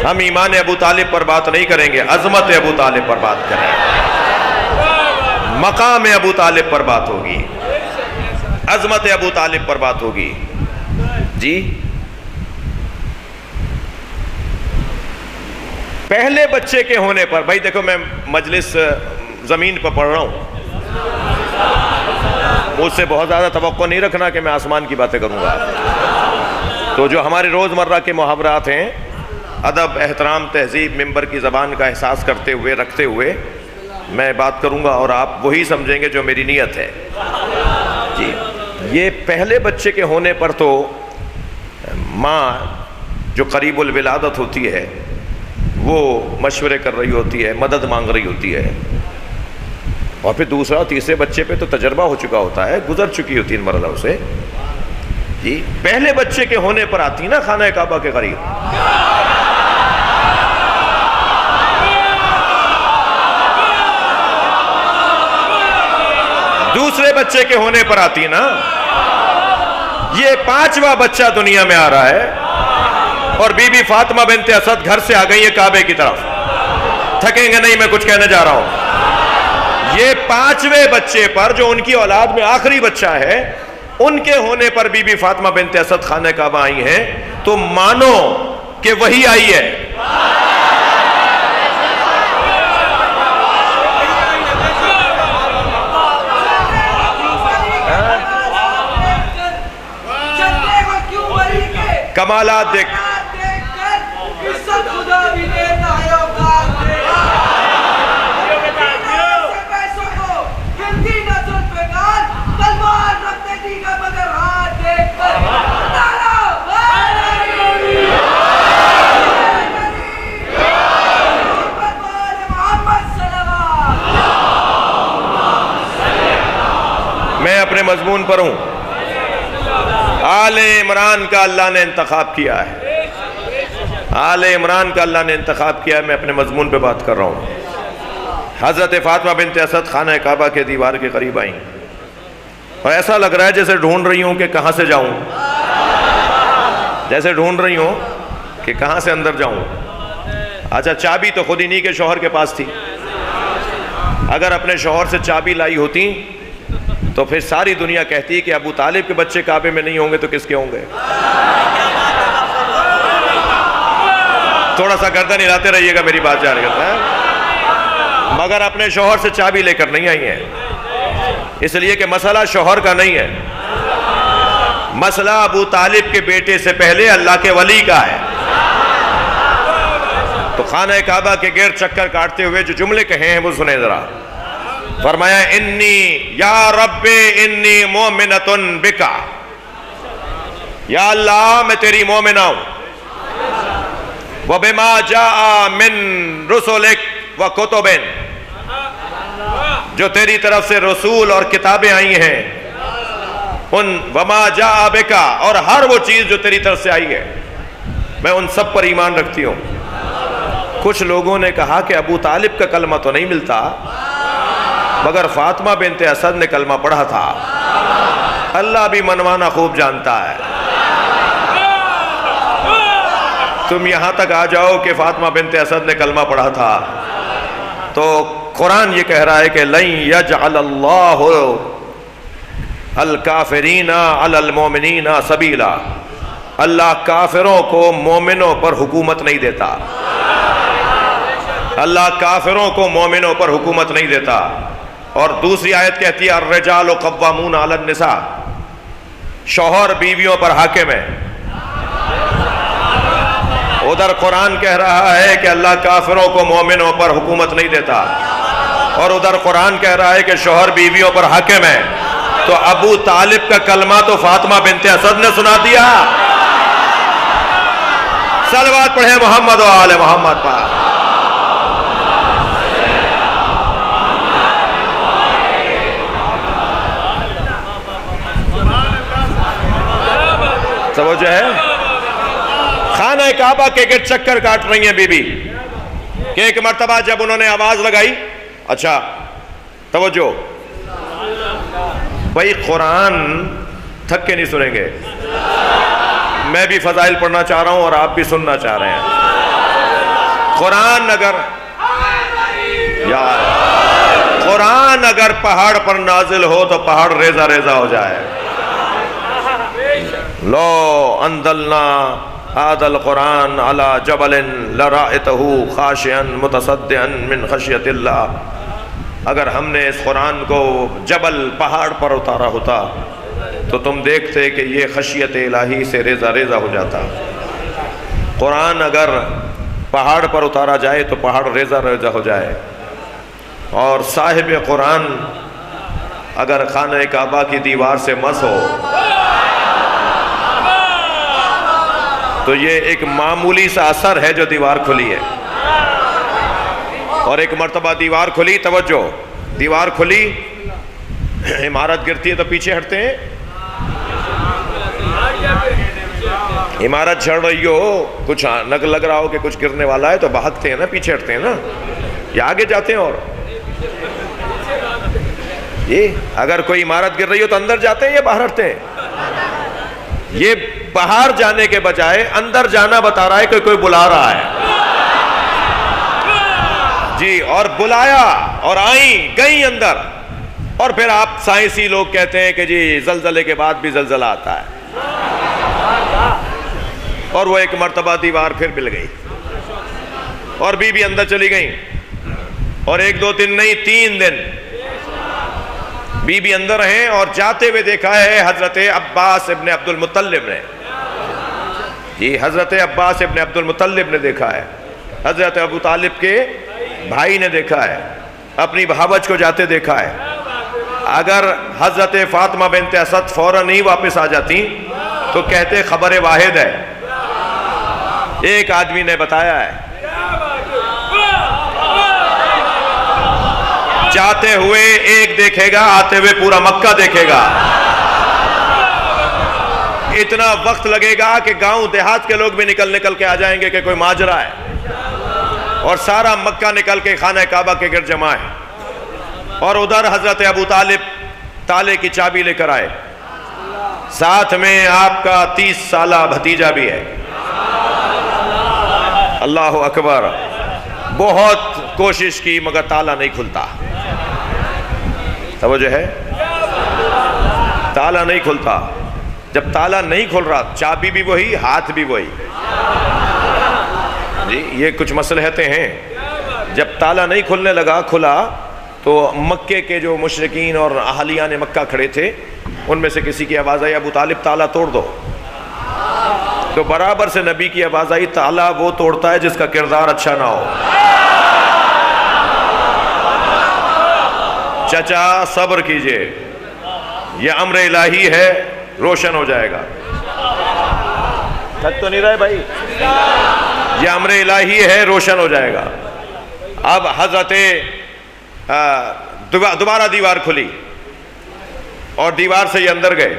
ہم ایمان ابو طالب پر بات نہیں کریں گے، عظمت ابو طالب پر بات کریں گے، مقام ابو طالب پر بات ہوگی، عظمت ابو طالب پر بات ہوگی جی۔ پہلے بچے کے ہونے پر، بھائی دیکھو میں مجلس زمین پر پڑھ رہا ہوں، مجھ سے بہت زیادہ توقع نہیں رکھنا کہ میں آسمان کی باتیں کروں گا۔ تو جو ہمارے روزمرہ کے محاورات ہیں، ادب، احترام، تہذیب، ممبر کی زبان کا احساس کرتے ہوئے، رکھتے ہوئے میں بات کروں گا اور آپ وہی سمجھیں گے جو میری نیت ہے جی۔ یہ پہلے بچے کے ہونے پر تو ماں جو قریب الولادت ہوتی ہے وہ مشورے کر رہی ہوتی ہے، مدد مانگ رہی ہوتی ہے، اور پھر دوسرا اور تیسرے بچے پہ تو تجربہ ہو چکا ہوتا ہے، گزر چکی ہوتی ہے ان مرحلوں سے جی۔ پہلے بچے کے ہونے پر آتی نا خانہ کعبہ کے قریب، دوسرے بچے کے ہونے پر آتی نا، یہ 5واں بچہ دنیا میں آ رہا ہے اور بی بی فاطمہ بنت اسد گھر سے آ گئی ہے کعبے کی طرف۔ تھکیں گے نہیں، میں کچھ کہنے جا رہا ہوں۔ یہ 5ویں بچے پر جو ان کی اولاد میں آخری بچہ ہے، ان کے ہونے پر بی بی فاطمہ بنت اسد خانہ کعبہ آئی ہیں، تو مانو کہ وہی آئی ہے۔ کمالات دیکھ، میں اپنے مضمون پر ہوں۔ آل عمران کا اللہ نے انتخاب کیا ہے، آل عمران کا اللہ نے انتخاب کیا ہے، میں اپنے مضمون پہ بات کر رہا ہوں۔ حضرت فاطمہ بنت اسد خانہ کعبہ کے دیوار کے قریب آئیں اور ایسا لگ رہا ہے جیسے ڈھونڈ رہی ہوں کہ کہاں سے جاؤں، جیسے ڈھونڈ رہی ہوں کہ کہاں سے اندر جاؤں۔ اچھا، چابی تو خود انہی کے شوہر کے پاس تھی، اگر اپنے شوہر سے چابی لائی ہوتی تو پھر ساری دنیا کہتی کہ ابو طالب کے بچے کعبے میں نہیں ہوں گے تو کس کے ہوں گے؟ تھوڑا سا گردن ہلاتے رہیے گا، میری بات جان کرتا ہے۔ مگر اپنے شوہر سے چابی لے کر نہیں آئی ہیں، اس لیے کہ مسئلہ شوہر کا نہیں ہے، مسئلہ ابو طالب کے بیٹے سے پہلے اللہ کے ولی کا ہے۔ تو خانہ کعبہ کے گرد چکر کاٹتے ہوئے جو جملے کہے ہیں وہ سنیں ذرا۔ فرمایا انی یا رب انی مومنۃ بکا، یا اللہ میں تیری مومنہ ہوں، وبما جاء من رسلک وکتب، جو تیری طرف سے رسول اور کتابیں آئی ہیں، ان وما جاء بکا، اور ہر وہ چیز جو تیری طرف سے آئی ہے میں ان سب پر ایمان رکھتی ہوں۔ کچھ لوگوں نے کہا کہ ابو طالب کا کلمہ تو نہیں ملتا، مگر فاطمہ بنت اسد نے کلمہ پڑھا تھا۔ اللہ بھی منوانا خوب جانتا ہے۔ تم یہاں تک آ جاؤ کہ فاطمہ بنت اسد نے کلمہ پڑھا تھا، تو قرآن یہ کہہ رہا ہے کہ لن یجعل اللہ الکافرین علی المؤمنین سبیلا، اللہ کافروں کو مومنوں پر حکومت نہیں دیتا، اللہ کافروں کو مومنوں پر حکومت نہیں دیتا۔ اور دوسری آیت کہتی ہے الرجال قوامون علی النساء، شوہر بیویوں پر حاکم ہے۔ ادھر قرآن کہہ رہا ہے کہ اللہ کافروں کو مومنوں پر حکومت نہیں دیتا، اور ادھر قرآن کہہ رہا ہے کہ شوہر بیویوں پر حاکم ہے۔ تو ابو طالب کا کلمہ تو فاطمہ بنت اسد نے سنا دیا۔ صلوات پڑھیں محمد و آل محمد پر۔ توجہ ہے؟ خانہ کعبہ کے گرد چکر کاٹ رہی ہیں بی بی کہ ایک مرتبہ جب انہوں نے آواز لگائی، اچھا توجہ بھائی، قرآن تھک کے نہیں سنیں گے، میں بھی فضائل پڑھنا چاہ رہا ہوں اور آپ بھی سننا چاہ رہے ہیں۔ قرآن اگر پہاڑ پر نازل ہو تو پہاڑ ریزہ ریزہ ہو جائے۔ لو انزلنا هذا القرآن على جبل لرأيته خاشعا متصدعا من خشیۃ اللہ، اگر ہم نے اس قرآن کو جبل پہاڑ پر اتارا ہوتا تو تم دیکھتے کہ یہ خشیت الہی سے ریزہ ریزہ ہو جاتا۔ قرآن اگر پہاڑ پر اتارا جائے تو پہاڑ ریزہ ریزہ ہو جائے، اور صاحب قرآن اگر خانہ کعبہ کی دیوار سے مس ہو تو یہ ایک معمولی سا اثر ہے جو دیوار کھلی ہے۔ اور ایک مرتبہ دیوار کھلی، توجہ، دیوار کھلی، عمارت گرتی ہے تو پیچھے ہٹتے ہیں، عمارت جھڑ رہی ہو، کچھ لگ رہا ہو کہ کچھ گرنے والا ہے تو بھاگتے ہیں نا، پیچھے ہٹتے ہیں نا، یا آگے جاتے ہیں؟ اور یہ اگر کوئی عمارت گر رہی ہو تو اندر جاتے ہیں یا باہر ہٹتے ہیں؟ یہ باہر جانے کے بجائے اندر جانا بتا رہا ہے کہ کوئی بلا رہا ہے جی، اور بلایا اور آئیں گئیں اندر۔ اور پھر آپ سائنسی لوگ کہتے ہیں کہ جی زلزلے کے بعد بھی زلزلہ آتا ہے، اور وہ ایک مرتبہ دیوار پھر مل گئی اور بی بی اندر چلی گئیں، اور 1 2 دن نہیں 3 دن بی بی اندر ہیں، اور جاتے ہوئے دیکھا ہے حضرت عباس ابن عبد المطلب نے، جی حضرت عباس ابن عبد المطلب نے دیکھا ہے، حضرت ابو طالب کے بھائی نے دیکھا ہے، اپنی بھاوج کو جاتے دیکھا ہے۔ اگر حضرت فاطمہ بنت اسد فوراً نہیں واپس آ جاتی تو کہتے خبر واحد ہے، ایک آدمی نے بتایا ہے۔ جاتے ہوئے ایک دیکھے گا، آتے ہوئے پورا مکہ دیکھے گا۔ اتنا وقت لگے گا کہ گاؤں دیہات کے لوگ بھی نکل کے آ جائیں گے کہ کوئی ماجرا ہے، اور سارا مکہ نکل کے خانہ کعبہ کے گرد جمع ہے، اور ادھر حضرت ابو طالب تالے کی چابی لے کر آئے، ساتھ میں آپ کا 30 سالہ بھتیجا بھی ہے۔ اللہ اکبر، بہت کوشش کی مگر تالا نہیں کھلتا۔ توجہ ہے؟ تالا نہیں کھلتا۔ جب تالا نہیں کھل رہا، چابی بھی وہی، ہاتھ بھی وہی، جی یہ کچھ مصلحتیں ہیں۔ جب تالا نہیں کھلنے لگا، کھلا تو مکے کے جو مشرکین اور اہلیان مکہ کھڑے تھے، ان میں سے کسی کی آواز آئی ابو طالب تالا توڑ دو، تو برابر سے نبی کی آواز آئی تالا وہ توڑتا ہے جس کا کردار اچھا نہ ہو۔ چچا صبر کیجئے، یہ امر الہی ہے، روشن ہو جائے گا۔ تھک تو نہیں رہے بھائی؟ یہ امر الہی ہے، روشن ہو جائے گا۔ اب حضرت دوبارہ دیوار کھلی اور دیوار سے یہ اندر گئے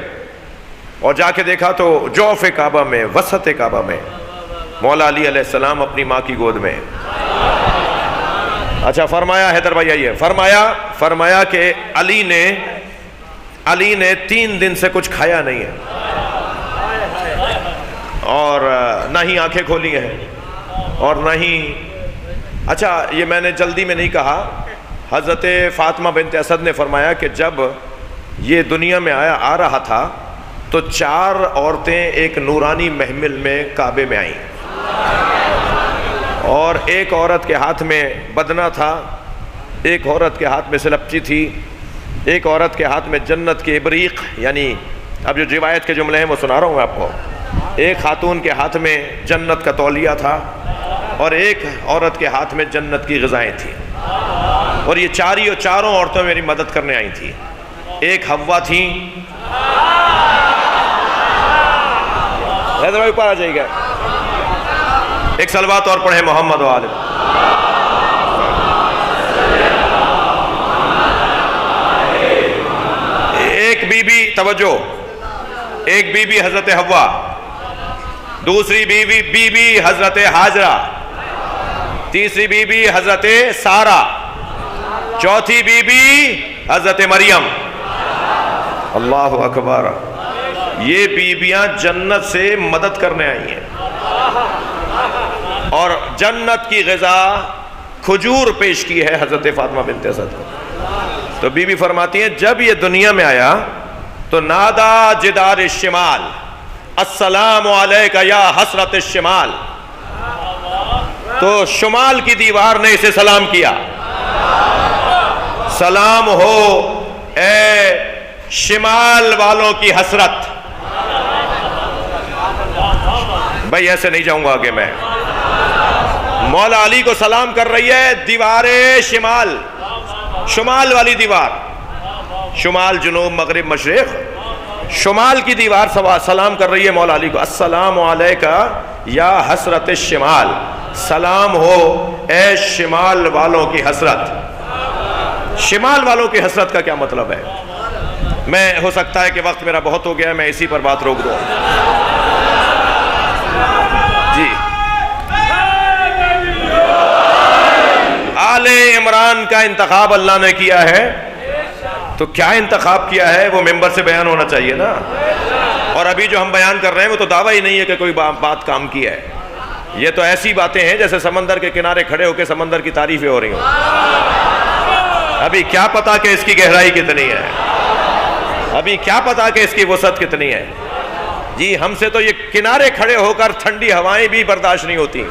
اور جا کے دیکھا تو جوف کعبہ میں، وسط کعبہ میں مولا علی علیہ السلام اپنی ماں کی گود میں۔ اچھا فرمایا، حیدر بھائی آئیے، فرمایا فرمایا کہ علی نے 3 دن سے کچھ کھایا نہیں ہے اور نہ ہی آنکھیں کھولی ہیں اور نہ ہی، اچھا یہ میں نے جلدی میں نہیں کہا، حضرت فاطمہ بنت اسد نے فرمایا کہ جب یہ دنیا میں آ رہا تھا تو 4 عورتیں ایک نورانی محمل میں کعبے میں آئیں، اور ایک عورت کے ہاتھ میں بدنہ تھا، ایک عورت کے ہاتھ میں سلپچی تھی، ایک عورت کے ہاتھ میں جنت کے ابریق، یعنی اب جو روایت کے جملے ہیں وہ سنا رہا ہوں میں آپ کو، ایک خاتون کے ہاتھ میں جنت کا تولیہ تھا اور ایک عورت کے ہاتھ میں جنت کی غذائیں تھیں، اور یہ چاروں عورتوں میری مدد کرنے آئی تھیں۔ ایک حوا تھیں، حیدر بھائی اوپر آ جائیے گا، ایک صلوات اور پڑھیں محمد و آل محمد۔ ایک بی بی، توجہ، ایک بی بی حضرت حوا، دوسری بی بی حضرت حاجرہ، تیسری بی بی حضرت سارہ، چوتھی بی بی حضرت مریم۔ اللہ اکبر، یہ بیویاں جنت سے مدد کرنے آئی ہیں اور جنت کی غذا کھجور پیش کی ہے حضرت فاطمہ بنت اسد کو۔ تو بی بی فرماتی ہیں جب یہ دنیا میں آیا تو نادا جدار الشمال السلام علیکہ یا حسرت الشمال، تو شمال کی دیوار نے اسے سلام کیا، سلام ہو اے شمال والوں کی حسرت۔ بھائی ایسے نہیں جاؤں گا آگے میں، مولا علی کو سلام کر رہی ہے دیوار شمال، شمال والی دیوار، شمال جنوب مغرب مشرق، شمال کی دیوار سلام کر رہی ہے مولا علی کو، السلام علیکہ یا حسرت الشمال، سلام ہو اے شمال والوں کی حسرت۔ شمال والوں کی حسرت کا کیا مطلب ہے؟ میں ہو سکتا ہے کہ وقت میرا بہت ہو گیا ہے، میں اسی پر بات روک دوں جی۔ آل عمران کا انتخاب اللہ نے کیا ہے، تو کیا انتخاب کیا ہے وہ ممبر سے بیان ہونا چاہیے نا، اور ابھی جو ہم بیان کر رہے ہیں وہ تو دعویٰ ہی نہیں ہے کہ کوئی بات کام کی ہے، یہ تو ایسی باتیں ہیں جیسے سمندر کے کنارے کھڑے ہو کے سمندر کی تعریفیں ہو رہی ہوں۔ ابھی کیا پتا کہ اس کی گہرائی کتنی ہے، ابھی کیا پتا کہ اس کی وسعت کتنی ہے جی۔ ہم سے تو یہ کنارے کھڑے ہو کر ٹھنڈی ہوائیں بھی برداشت نہیں ہوتی،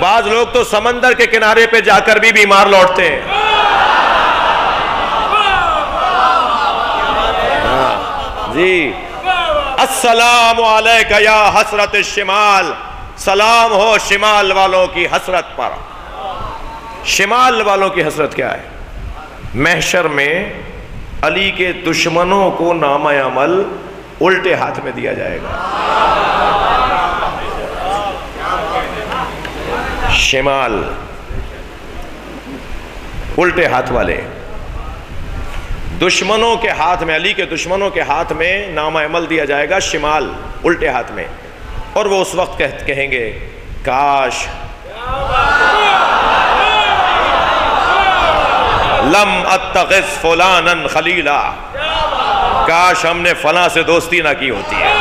بعض لوگ تو سمندر کے کنارے پہ جا کر بھی بیمار لوٹتے ہیں جی۔ السلام علیکہ یا حسرت الشمال، سلام ہو شمال والوں کی حسرت پر۔ شمال والوں کی حسرت کیا ہے؟ محشر میں علی کے دشمنوں کو نامہ عمل الٹے ہاتھ میں دیا جائے گا۔ شمال الٹے ہاتھ والے، دشمنوں کے ہاتھ میں، علی کے دشمنوں کے ہاتھ میں نامہ عمل دیا جائے گا، شمال الٹے ہاتھ میں، اور وہ اس وقت کہیں گے کاش لم اتخذ فلانا خلیلا، کاش ہم نے فلاں سے دوستی نہ کی ہوتی ہے،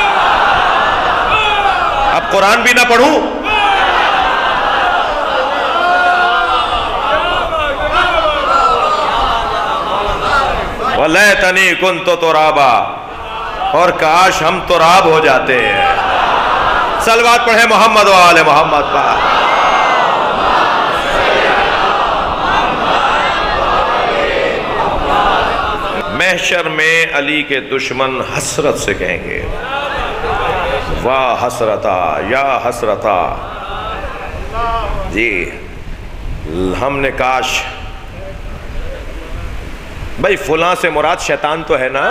اب قرآن بھی نہ پڑھوں، وَلَيْتَنِي كُنْتُ تُرَابًا، اور کاش ہم تراب ہو جاتے ہیں۔ صلوات پڑھیں محمد و آل محمد پر۔ محشر میں علی کے دشمن حسرت سے کہیں گے واہ حسرتا یا حسرتا، جی ہم نے کاش، بھائی فلاں سے مراد شیطان تو ہے نا،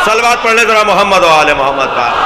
صلوات پڑھنے ذرا محمد و آل محمد پر۔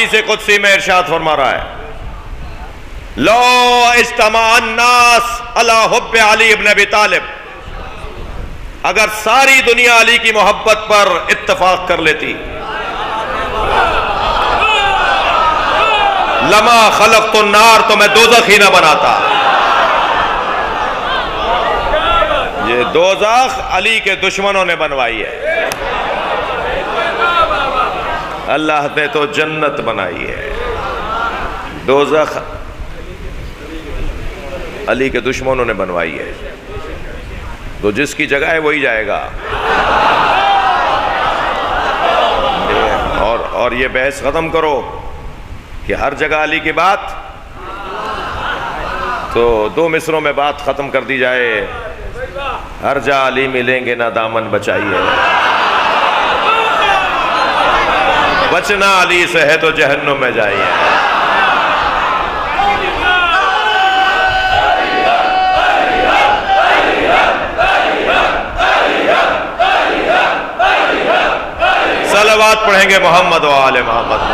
حدیث قدسی میں ارشاد فرما رہا ہے لو اجتمع الناس علی حب علی ابن ابی طالب، اگر ساری دنیا علی کی محبت پر اتفاق کر لیتی لما خلقت النار، تو میں دوزخ ہی نہ بناتا۔ یہ دوزخ علی کے دشمنوں نے بنوائی ہے، اللہ نے تو جنت بنائی ہے، دوزخ علی کے دشمنوں نے بنوائی ہے، تو جس کی جگہ ہے وہی جائے گا۔ اور یہ بحث ختم کرو کہ ہر جگہ علی کی بات، تو دو مصروں میں بات ختم کر دی جائے، ہر جا علی ملیں گے نہ دامن بچائیے، بچنا علی سے ہے تو جہنم میں جائیے۔ صلوات پڑھیں گے محمد و آل محمد۔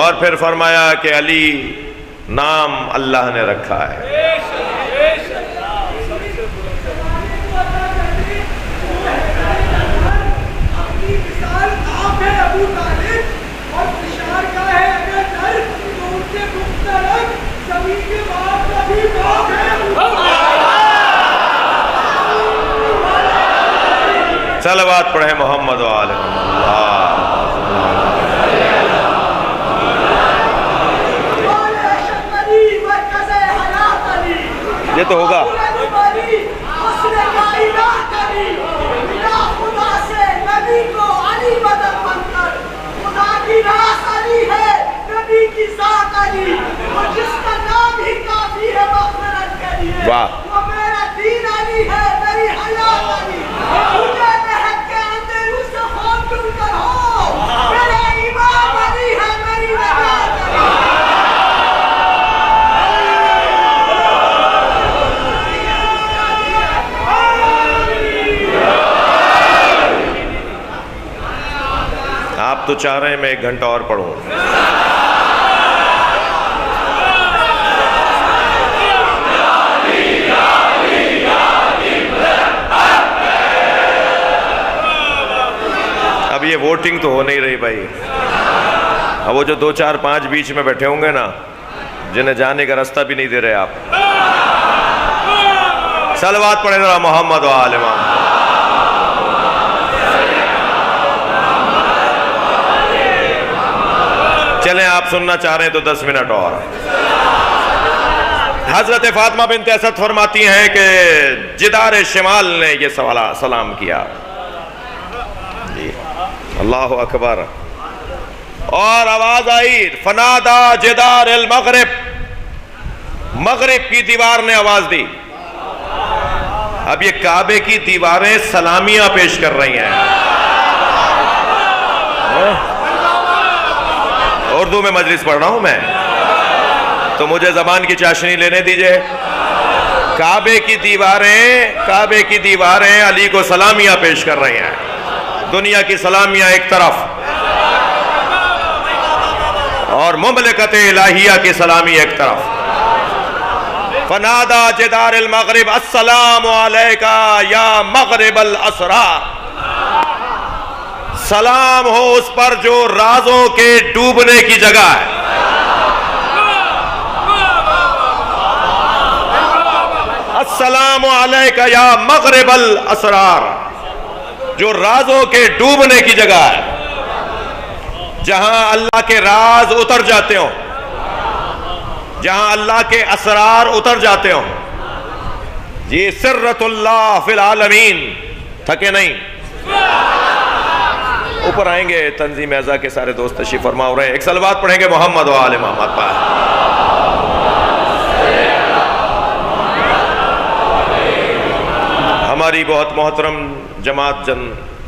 اور پھر فرمایا کہ علی نام اللہ نے رکھا ہے۔ صلوات پڑھیں محمد و آل محمد۔ یہ تو ہوگا۔ واہ، آپ تو چاہ رہے ہیں میں 1 گھنٹہ اور پڑھوں۔ اب یہ ووٹنگ تو ہو نہیں رہی بھائی، اب وہ جو 2 4 5 بیچ میں بیٹھے ہوں گے نا، جنہیں جانے کا راستہ بھی نہیں دے رہے آپ، صلوات پڑھیں ذرا محمد و آل محمد۔ چلیں آپ سننا چاہ رہے ہیں تو 10 منٹ اور۔ حضرت فاطمہ بنت اسد فرماتی ہیں کہ جدار شمال نے یہ سلام کیا، جی اللہ اکبر، اور آواز آئی فنادا جدار المغرب، مغرب کی دیوار نے آواز دی۔ اب یہ کعبے کی دیواریں سلامیاں پیش کر رہی ہیں، اردو میں مجلس پڑھ رہا ہوں میں، تو مجھے زبان کی چاشنی لینے دیجئے۔ کعبے کی دیواریں علی کو سلامیاں پیش کر رہی ہیں، دنیا کی سلامیاں ایک طرف اور مملکت الہیہ کی سلامی ایک طرف۔ فنادا جدار المغرب السلام علیکہ یا مغرب الاسرار، سلام ہو اس پر جو رازوں کے ڈوبنے کی جگہ ہے۔ السلام علیکہ یا مغرب الاسرار، جو رازوں کے ڈوبنے کی جگہ ہے، جہاں اللہ کے راز اتر جاتے ہوں، جہاں اللہ کے اسرار اتر جاتے ہوں۔ یہ سرۃ اللہ فی العالمین، تھکے نہیں؟ اوپر آئیں گے تنظیم اعزا کے سارے دوست تشریف فرما ہو رہے ہیں. ایک صلوات پڑھیں گے محمد و آل محمد پر. ہماری بہت محترم جماعت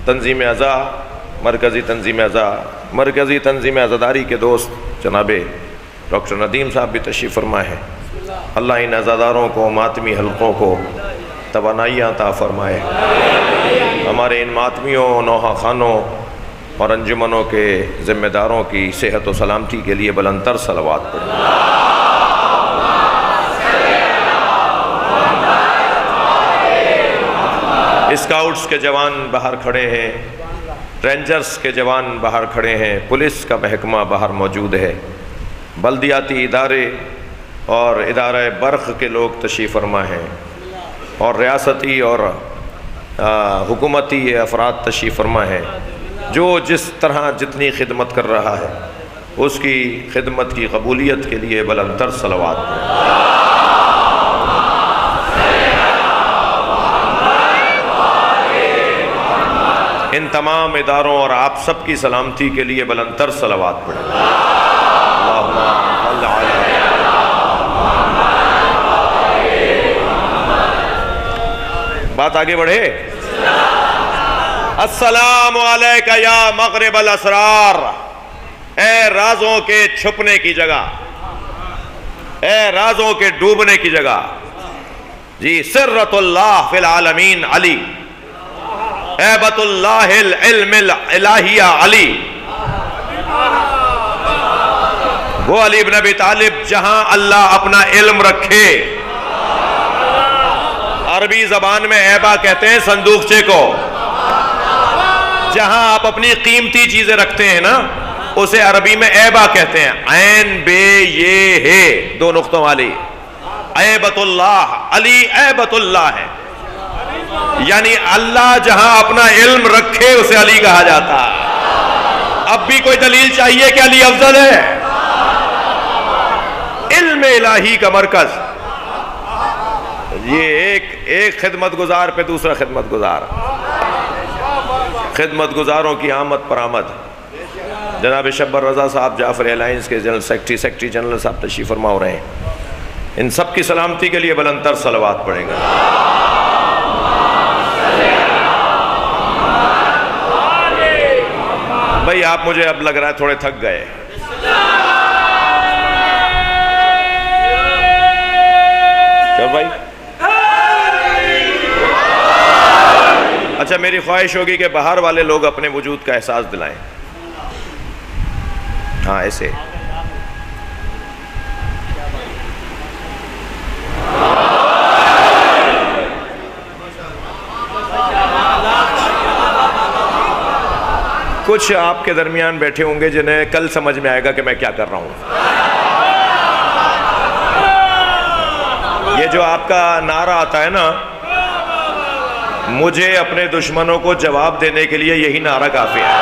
تنظیم اعزا مرکزی تنظیم عزاداری کے دوست جناب ڈاکٹر ندیم صاحب بھی تشریف فرما ہے. اللہ ان عزاداروں کو ماتمی حلقوں کو توانائیاں عطا فرمائے. ہمارے ان ماتمیوں نوحہ خانوں اور انجمنوں کے ذمہ داروں کی صحت و سلامتی کے لیے بلند تر صلوات پڑھیں. اسکاؤٹس کے جوان باہر کھڑے ہیں, رینجرز کے جوان باہر کھڑے ہیں, پولیس کا محکمہ باہر موجود ہے, بلدیاتی ادارے اور ادارہ برق کے لوگ تشریف فرما ہیں, اور ریاستی اور حکومتی افراد تشریف فرما ہیں. جو جس طرح جتنی خدمت کر رہا ہے اس کی خدمت کی قبولیت کے لیے بلند تر صلوات پڑھیں. ان تمام اداروں اور آپ سب کی سلامتی کے لیے بلند تر صلوات پڑھیں. بات آگے بڑھے. السلام علیکہ یا مغرب الاسرار, اے رازوں کے چھپنے کی جگہ, اے رازوں کے ڈوبنے کی جگہ. جی سرۃ اللہ فی العالمین علی, ہیبت اللہ العلم الالہیہ علی. وہ علی بن ابی طالب جہاں اللہ اپنا علم رکھے. عربی زبان میں ایبا کہتے ہیں صندوقچے کو. جہاں آپ اپنی قیمتی چیزیں رکھتے ہیں نا اسے عربی میں ایبا کہتے ہیں. عین بے یہ ہے دو نقطوں والی. ایبت اللہ, علی ایبت اللہ ہے, یعنی اللہ جہاں اپنا علم رکھے اسے علی کہا جاتا ہے. اب بھی کوئی دلیل چاہیے کہ علی افضل ہے. علم الہی کا مرکز. یہ ایک خدمت گزار پہ دوسرا خدمت گزار, خدمت گزاروں کی آمد پر آمد. جناب شبر رضا صاحب جعفر الائنس کے جنرل سیکرٹری جنرل صاحب تشریف فرما ہو رہے ہیں. ان سب کی سلامتی کے لیے بلند تر صلوات پڑھیں گے. بھائی آپ مجھے اب لگ رہا ہے تھوڑے تھک گئے. کیا بھائی؟ اچھا میری خواہش ہوگی کہ باہر والے لوگ اپنے وجود کا احساس دلائیں. ہاں ایسے. کچھ آپ کے درمیان بیٹھے ہوں گے جنہیں کل سمجھ میں آئے گا کہ میں کیا کر رہا ہوں. یہ جو آپ کا نعرہ آتا ہے نا, مجھے اپنے دشمنوں کو جواب دینے کے لیے یہی نعرہ کافی ہے.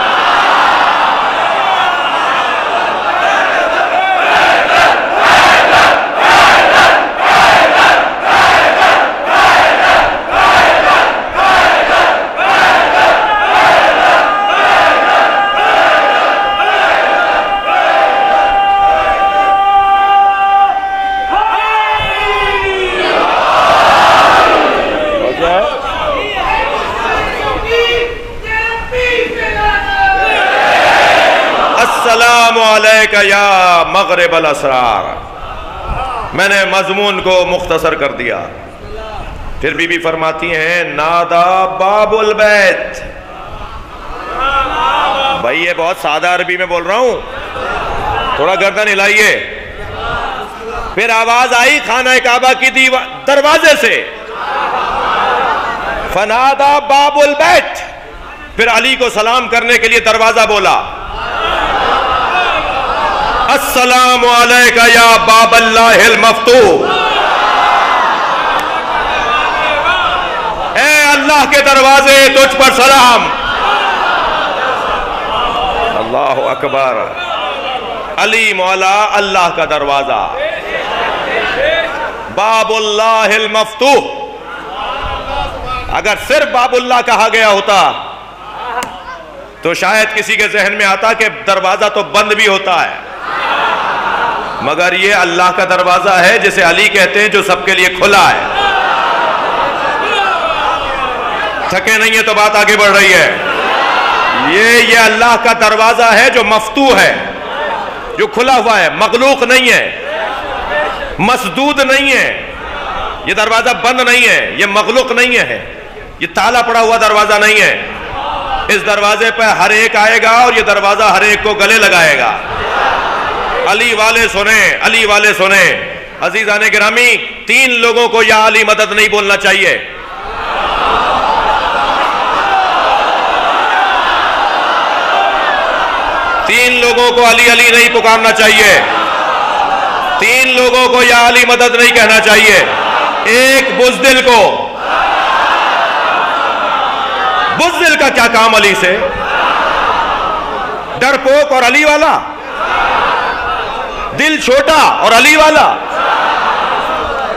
السلام علیکہ یا مغرب الاسرار. میں نے مضمون کو مختصر کر دیا. پھر بی بی فرماتی ہیں نادا باب البیت. بھائی یہ بہت سادہ عربی میں بول رہا ہوں, تھوڑا گردن ہلائیے. پھر آواز آئی خانہ کعبہ کی دروازے سے, فنادا باب البیت. پھر علی کو سلام کرنے کے لیے دروازہ بولا, السلام علیکہ یا باب اللہ المفتوح. اے اللہ کے دروازے تجھ پر سلام. اللہ اکبر. علی مولا اللہ کا دروازہ, باب اللہ المفتوح. اگر صرف باب اللہ کہا گیا ہوتا تو شاید کسی کے ذہن میں آتا کہ دروازہ تو بند بھی ہوتا ہے، مگر یہ اللہ کا دروازہ ہے جسے علی کہتے ہیں، جو سب کے لیے کھلا ہے۔ تھکے نہیں ہے تو بات آگے بڑھ رہی ہے۔ یہ اللہ کا دروازہ ہے جو مفتوح ہے، جو کھلا ہوا ہے، مغلوق نہیں ہے، مسدود نہیں ہے۔ یہ دروازہ بند نہیں ہے، یہ مغلوق نہیں ہے، یہ تالا پڑا ہوا دروازہ نہیں ہے۔ اس دروازے پہ ہر ایک آئے گا اور یہ دروازہ ہر ایک کو گلے لگائے گا۔ علی والے سنیں، علی والے سنیں۔ عزیزان گرامی، 3 لوگوں کو یا علی مدد نہیں بولنا چاہیے۔ تین لوگوں کو علی علی نہیں پکارنا چاہیے، 3 لوگوں کو یا علی مدد نہیں کہنا چاہیے۔ ایک بزدل کو، بزدل کا کیا کام علی سے؟ ڈرپوک اور علی والا، دل چھوٹا اور علی والا،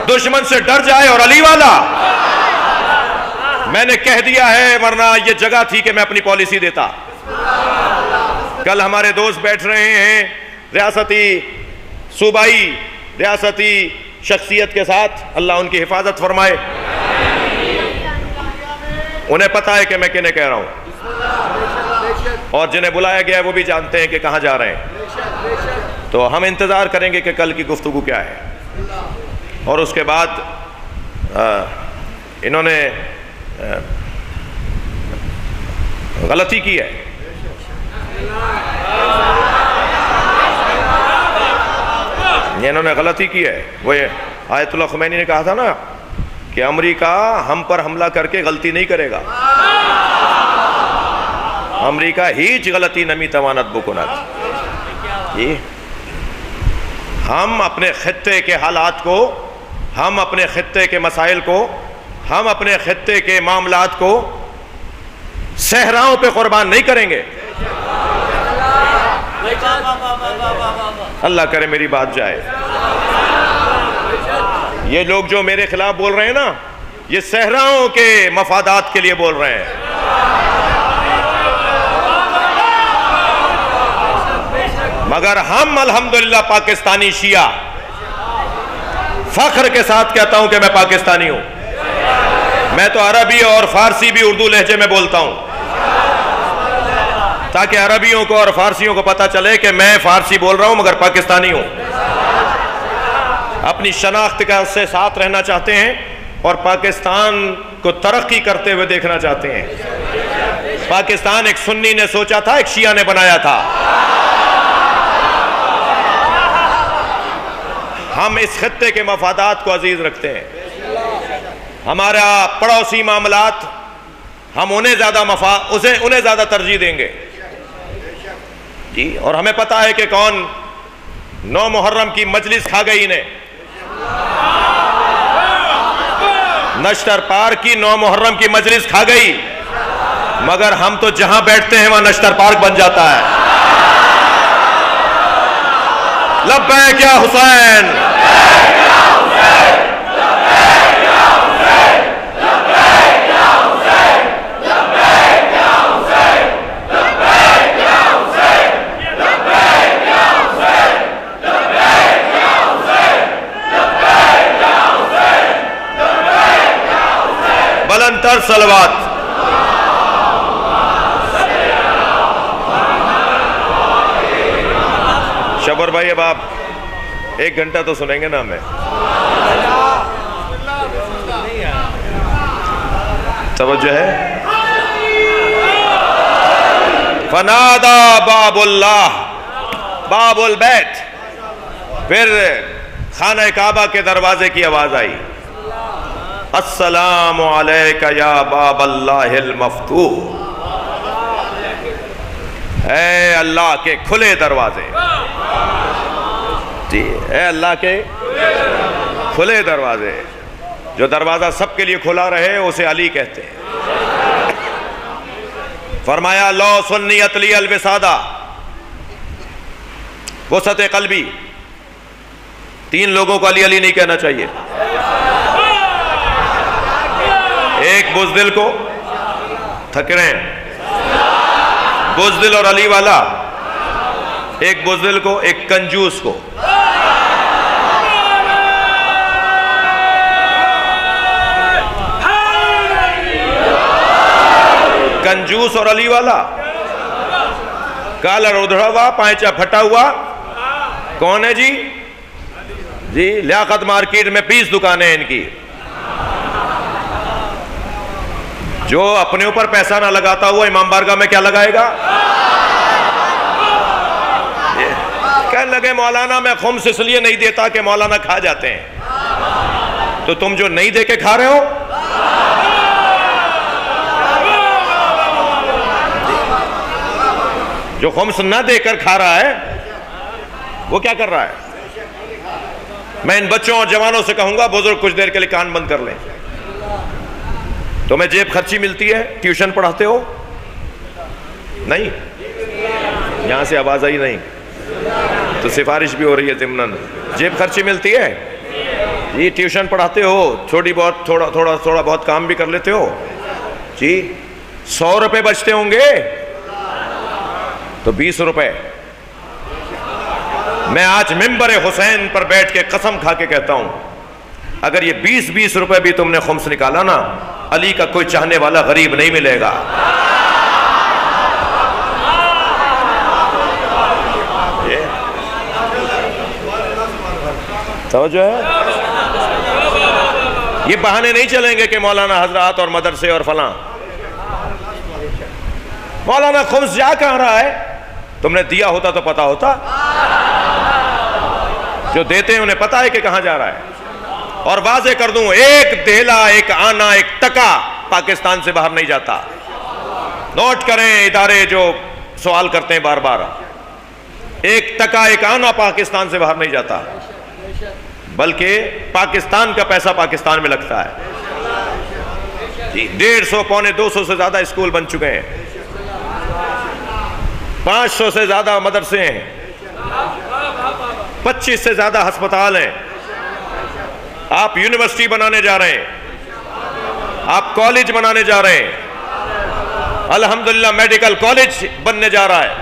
دشمن سے ڈر جائے اور علی والا۔ میں نے کہہ دیا ہے، ورنہ یہ جگہ تھی کہ میں اپنی پالیسی دیتا۔ کل ہمارے دوست بیٹھ رہے ہیں ریاستی، صوبائی ریاستی شخصیت کے ساتھ، اللہ ان کی حفاظت فرمائے۔ انہیں پتا ہے کہ میں کنہیں کہہ رہا ہوں، اور جنہیں بلایا گیا ہے وہ بھی جانتے ہیں کہ کہاں جا رہے ہیں۔ تو ہم انتظار کریں گے کہ کل کی گفتگو کیا ہے، اور اس کے بعد انہوں نے غلطی کی ہے۔ انہوں نے غلطی کی ہے۔ وہ آیت اللہ خمینی نے کہا تھا نا کہ امریکہ ہم پر حملہ کر کے غلطی نہیں کرے گا، امریکہ ہیچ غلطی نمی توانت بکنت۔ ہم اپنے خطے کے حالات کو، ہم اپنے خطے کے مسائل کو، ہم اپنے خطے کے معاملات کو صحراؤں پہ قربان نہیں کریں گے۔ اللہ کرے میری بات جائے۔ یہ لوگ جو میرے خلاف بول رہے ہیں نا، یہ صحراؤں کے مفادات کے لیے بول رہے ہیں۔ مگر ہم الحمدللہ پاکستانی شیعہ، فخر کے ساتھ کہتا ہوں کہ میں پاکستانی ہوں۔ میں تو عربی اور فارسی بھی اردو لہجے میں بولتا ہوں، تاکہ عربیوں کو اور فارسیوں کو پتا چلے کہ میں فارسی بول رہا ہوں مگر پاکستانی ہوں۔ اپنی شناخت کا سے ساتھ رہنا چاہتے ہیں اور پاکستان کو ترقی کرتے ہوئے دیکھنا چاہتے ہیں۔ پاکستان ایک سنی نے سوچا تھا، ایک شیعہ نے بنایا تھا۔ ہم اس خطے کے مفادات کو عزیز رکھتے ہیں۔ ہمارا پڑوسی معاملات، ہم انہیں زیادہ ترجیح دیں گے جی۔ اور ہمیں پتا ہے کہ کون 9 محرم کی مجلس کھا گئی انہیں، نشتر پارک کی 9 محرم کی مجلس کھا گئی، مگر ہم تو جہاں بیٹھتے ہیں وہاں نشتر پارک بن جاتا ہے۔ لبیک یا حسین، بلندتر صلوات۔ شبر بھائی، اب آپ 1 گھنٹہ تو سنیں گے نا ہمیں؟ توجہ ہے؟ فنادا باب اللہ، باب البیت، پھر خانہ کعبہ کے دروازے کی آواز آئی، السلام علیک یا باب اللہ المفتوح، اے اللہ کے کھلے دروازے جی، اے اللہ کے کھلے دروازے۔ جو دروازہ سب کے لیے کھلا رہے اسے علی کہتے ہیں۔ فرمایا لو سنیت لی الوسادہ، وسعت قلبی۔ 3 لوگوں کو علی علی نہیں کہنا چاہیے۔ ایک بزدل کو، تھک رہے ہیں، بزدل اور علی والا، ایک بزدل کو ایک کنجوس کو. کنجوس اور علی والا، کالر ادھڑا ہوا پائچا پھٹا ہوا. کون ہے جی؟ جی لیاقت مارکیٹ میں 20 دکانیں ہیں ان کی. جو اپنے اوپر پیسہ نہ لگاتا ہوا امام بارگاہ میں کیا لگائے گا؟ کہنے لگے مولانا میں خمس اس لیے نہیں دیتا کہ مولانا کھا جاتے ہیں. تو تم جو نہیں دے کے کھا رہے ہو، جو خمس نہ دے کر کھا رہا ہے وہ کیا کر رہا ہے؟ میں ان بچوں اور جوانوں سے کہوں گا بزرگ کچھ دیر کے لیے کان بند کر لیں. تمہیں جیب خرچی ملتی ہے، ٹیوشن پڑھاتے ہو؟ نہیں؟ یہاں سے آواز آئی نہیں تو سفارش بھی ہو رہی ہے ضمناً. جیب خرچی ملتی ہے جی؟ ٹیوشن پڑھاتے ہو؟ چھوٹی بہت تھوڑا بہت کام بھی کر لیتے ہو جی؟ 100 روپے بچتے ہوں گے تو 20 روپے. میں آج منبر حسین پر بیٹھ کے قسم کھا کے کہتا ہوں، اگر یہ 20 روپے بھی تم نے خمس نکالا نا، علی کا کوئی چاہنے والا غریب نہیں ملے گا. توجہ ہے؟ یہ بہانے نہیں چلیں گے کہ مولانا حضرات اور مدرسے اور فلاں. مولانا خمس جا کہاں رہا ہے؟ تم نے دیا ہوتا تو پتا ہوتا. جو دیتے ہیں انہیں پتا ہے کہ کہاں جا رہا ہے. اور واضح کر دوں، ایک دہلا، ایک آنا، ایک ٹکا پاکستان سے باہر نہیں جاتا. نوٹ کریں ادارے جو سوال کرتے ہیں بار بار، ایک ٹکا ایک آنا پاکستان سے باہر نہیں جاتا، بلکہ پاکستان کا پیسہ پاکستان میں لگتا ہے. 150 پونے 200 سے زیادہ اسکول بن چکے ہیں، 500 سے زیادہ مدرسے ہیں، 25 سے زیادہ ہسپتال ہیں. آپ یونیورسٹی بنانے جا رہے ہیں، آپ کالج بنانے جا رہے ہیں. الحمدللہ میڈیکل کالج بننے جا رہا ہے.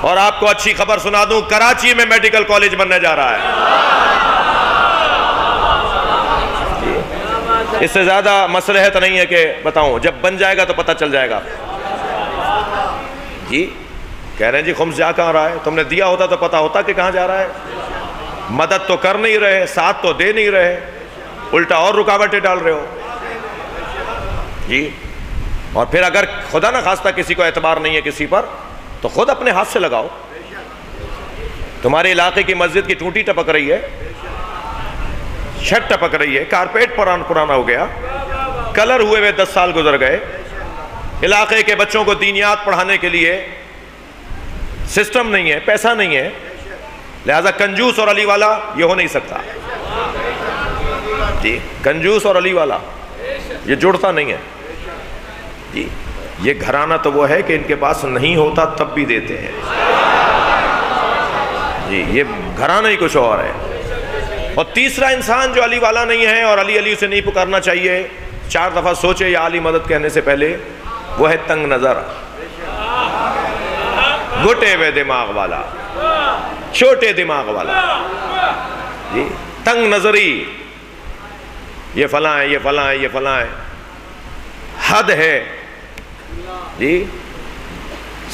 اور آپ کو اچھی خبر سنا دوں، کراچی میں میڈیکل کالج بننے جا رہا ہے. اس سے زیادہ مصلحت نہیں ہے کہ بتاؤں، جب بن جائے گا تو پتہ چل جائے گا. جی کہہ رہے ہیں جی خمس جا کہاں رہا ہے؟ تم نے دیا ہوتا تو پتا ہوتا کہ کہاں جا رہا ہے. مدد تو کر نہیں رہے، ساتھ تو دے نہیں رہے، الٹا اور رکاوٹیں ڈال رہے ہو جی. اور پھر اگر خدا نہ خواستہ کسی کو اعتبار نہیں ہے کسی پر، تو خود اپنے ہاتھ سے لگاؤ. تمہارے علاقے کی مسجد کی ٹوٹی ٹپک رہی ہے، چھت ٹپک رہی ہے، کارپیٹ پرانا ہو گیا، کلر ہوئے ہوئے 10 سال گزر گئے. علاقے کے بچوں کو دینیات پڑھانے کے لیے سسٹم نہیں ہے، پیسہ نہیں ہے. لہذا کنجوس اور علی والا یہ ہو نہیں سکتا جی. کنجوس اور علی والا یہ جڑتا نہیں ہے جی. یہ گھرانہ تو وہ ہے کہ ان کے پاس نہیں ہوتا تب بھی دیتے ہیں جی. یہ گھرانہ ہی کچھ اور ہے. اور تیسرا انسان جو علی والا نہیں ہے اور علی علی سے نہیں پکارنا چاہیے، 4 دفعہ سوچے یا علی مدد کہنے سے پہلے، وہ ہے تنگ نظر، گھٹے ہوئے دماغ والا، چھوٹے دماغ والا جی. تنگ نظری، یہ فلاں ہے، یہ فلاں ہے، یہ فلاں ہے. حد ہے جی.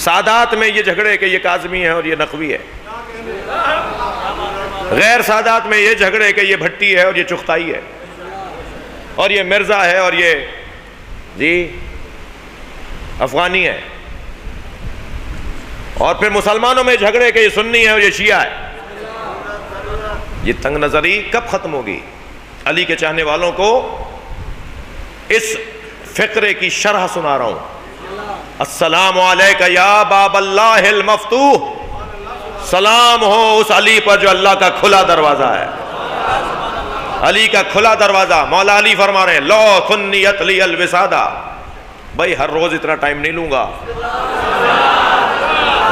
سادات میں یہ جھگڑے کہ یہ کاظمی ہے اور یہ نقوی ہے، غیر سادات میں یہ جھگڑے کہ یہ بھٹی ہے اور یہ چغتائی ہے، اور یہ مرزا ہے اور یہ جی افغانی ہے. اور پھر مسلمانوں میں جھگڑے کہ یہ سنی ہے اور یہ شیعہ ہے. یہ تنگ نظری کب ختم ہوگی؟ علی کے چاہنے والوں کو اس فقرے کی شرح سنا رہا ہوں. السلام علیکہ یا باب اللہ المفتوح، سلام ہو اس علی پر جو اللہ کا کھلا دروازہ ہے. علی کا کھلا دروازہ. مولا علی فرما رہے ہیں لو سنیت لی الوسادہ. بھائی ہر روز اتنا ٹائم نہیں لوں گا.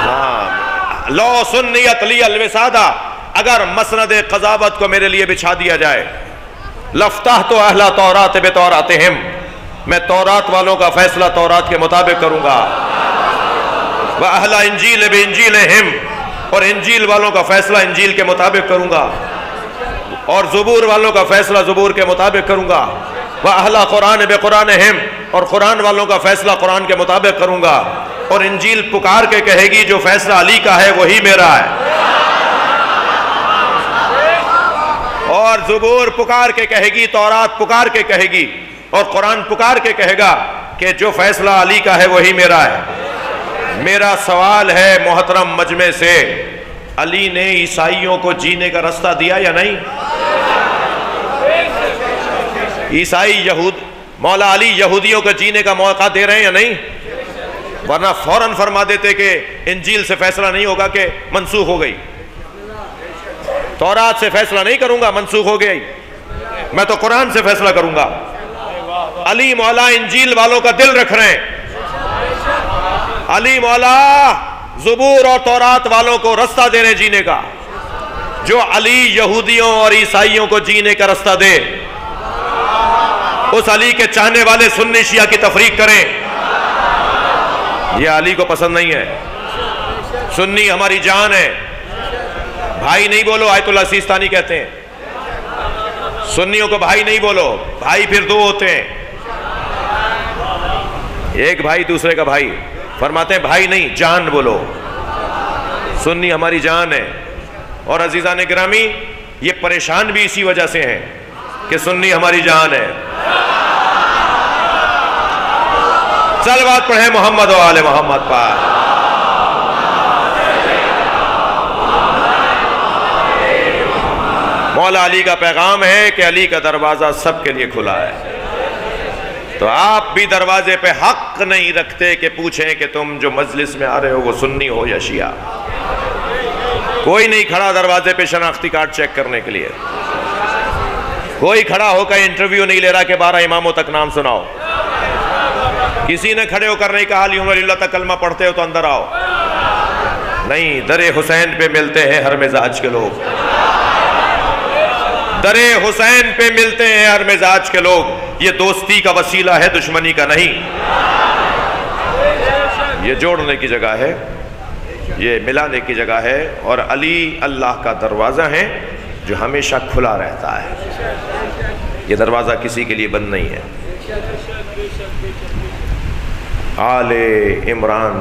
ہاں، لو سنیت لی الوسادہ، اگر مسند قضاوت کو میرے لیے بچھا دیا جائے، لفتحت اہل تورات بتوراتہم، میں تورات والوں کا فیصلہ تورات کے مطابق کروں گا. وَأَهْلَ إِنْجِيلَ بِإِنْجِيلِهِمْ، اور انجیل والوں کا فیصلہ انجیل کے مطابق کروں گا، اور زبور والوں کا فیصلہ زبور کے مطابق کروں گا، وَأَهْلَ قُرْآنِ بِقُرْآنِهِمْ، اور قرآن والوں کا فیصلہ قرآن کے مطابق کروں گا، اور انجیل پکار کے کہے گی جو فیصلہ علی کا ہے وہی میرا ہے، اور زبور پکار کے کہے گی، تورات پکار کے کہے گی، اور قرآن پکار کے کہے گا کہ جو فیصلہ علی کا ہے وہی میرا ہے۔ میرا سوال ہے محترم مجمع سے، علی نے عیسائیوں کو جینے کا رستہ دیا یا نہیں؟ عیسائی مولا علی یہودیوں کو جینے کا موقع دے رہے ہیں یا نہیں؟ ورنہ فوراً فرما دیتے کہ انجیل سے فیصلہ نہیں ہوگا کہ منسوخ ہو گئی، تورات سے فیصلہ نہیں کروں گا منسوخ ہو گئی، میں تو قرآن سے فیصلہ کروں گا۔ علی مولا انجیل والوں کا دل رکھ رہے ہیں، علی مولا زبور اور تورات والوں کو رستہ دے رہے جینے کا، جو علی یہودیوں اور عیسائیوں کو جینے کا رستہ دے، اس علی کے چاہنے والے سنی شیعہ کی تفریق کریں، یہ علی کو پسند نہیں ہے۔ سنی ہماری جان ہے، بھائی نہیں بولو، آیت اللہ سیستانی کہتے ہیں سنیوں کو بھائی نہیں بولو، بھائی پھر دو ہوتے ہیں، ایک بھائی دوسرے کا بھائی، فرماتے ہیں بھائی نہیں جان بولو، سنی ہماری جان ہے۔ اور عزیزان گرامی یہ پریشان بھی اسی وجہ سے ہیں کہ سنی ہماری جان ہے۔ صلوات پڑھیں محمد و آل محمد پر۔ مولا علی کا پیغام ہے کہ علی کا دروازہ سب کے لیے کھلا ہے، تو آپ بھی دروازے پہ حق نہیں رکھتے کہ پوچھیں کہ تم جو مجلس میں آ رہے ہو وہ سنی ہو یا شیعہ۔ کوئی نہیں کھڑا دروازے پہ شناختی کارڈ چیک کرنے کے لیے، کوئی کھڑا ہو کر انٹرویو نہیں لے رہا کہ 12 اماموں تک نام سناؤ، کسی نے کھڑے ہو کر نہیں کہا علی ولی اللہ تک کلمہ پڑھتے ہو تو اندر آؤ، نہیں، در حسین پہ ملتے ہیں ہر مزاج کے لوگ، در حسین پہ ملتے ہیں ہر مزاج کے لوگ، یہ دوستی کا وسیلہ ہے دشمنی کا نہیں، یہ جوڑنے کی جگہ ہے، یہ ملانے کی جگہ ہے، اور علی اللہ کا دروازہ ہے جو ہمیشہ کھلا رہتا ہے، یہ دروازہ کسی کے لیے بند نہیں ہے۔ آل عمران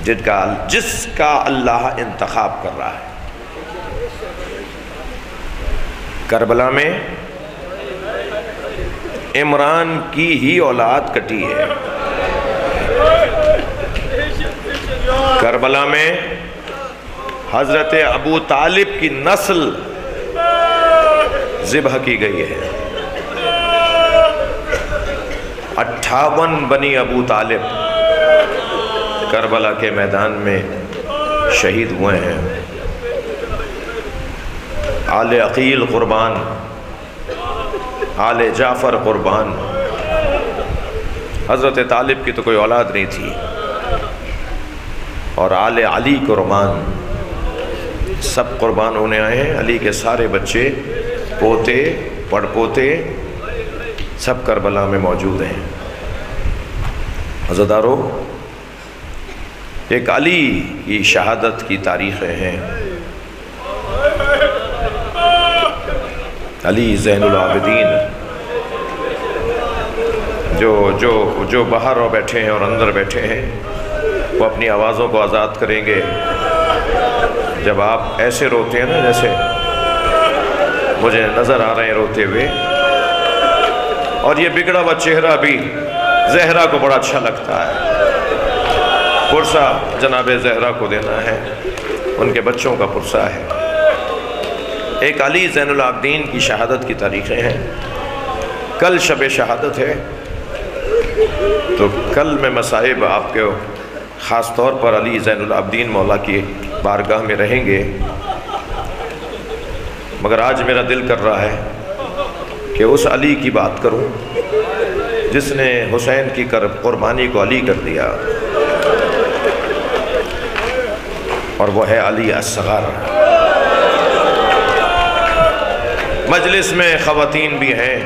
جس کا اللہ انتخاب کر رہا ہے، کربلا میں عمران کی ہی اولاد کٹی ہے، کربلا میں حضرت ابو طالب کی نسل ذبح کی گئی ہے، 58 بنی ابو طالب کربلا کے میدان میں شہید ہوئے ہیں، آل عقیل قربان، آل جعفر قربان، حضرت طالب کی تو کوئی اولاد نہیں تھی، اور آل علی قربان، سب قربان ہونے آئے ہیں، علی کے سارے بچے، پوتے، پڑ پوتے سب کربلا میں موجود ہیں۔ عزادارو، ایک علی کی شہادت کی تاریخیں ہیں، علی زین العابدین جو باہر بیٹھے ہیں اور اندر بیٹھے ہیں، وہ اپنی آوازوں کو آزاد کریں گے جب آپ ایسے روتے ہیں نا، جیسے مجھے نظر آ رہے ہیں روتے ہوئے، اور یہ بگڑا ہوا چہرہ بھی زہرا کو بڑا اچھا لگتا ہے، پرسہ جناب زہرا کو دینا ہے، ان کے بچوں کا پرسہ ہے۔ ایک علی زین العابدین کی شہادت کی تاریخیں ہیں، کل شب شہادت ہے، تو کل میں مصائب آپ کے خاص طور پر علی زین العابدین مولا کی بارگاہ میں رہیں گے، مگر آج میرا دل کر رہا ہے کہ اس علی کی بات کروں جس نے حسین کی قربانی کو علی کر دیا، اور وہ ہے علی اصغر۔ مجلس میں خواتین بھی ہیں،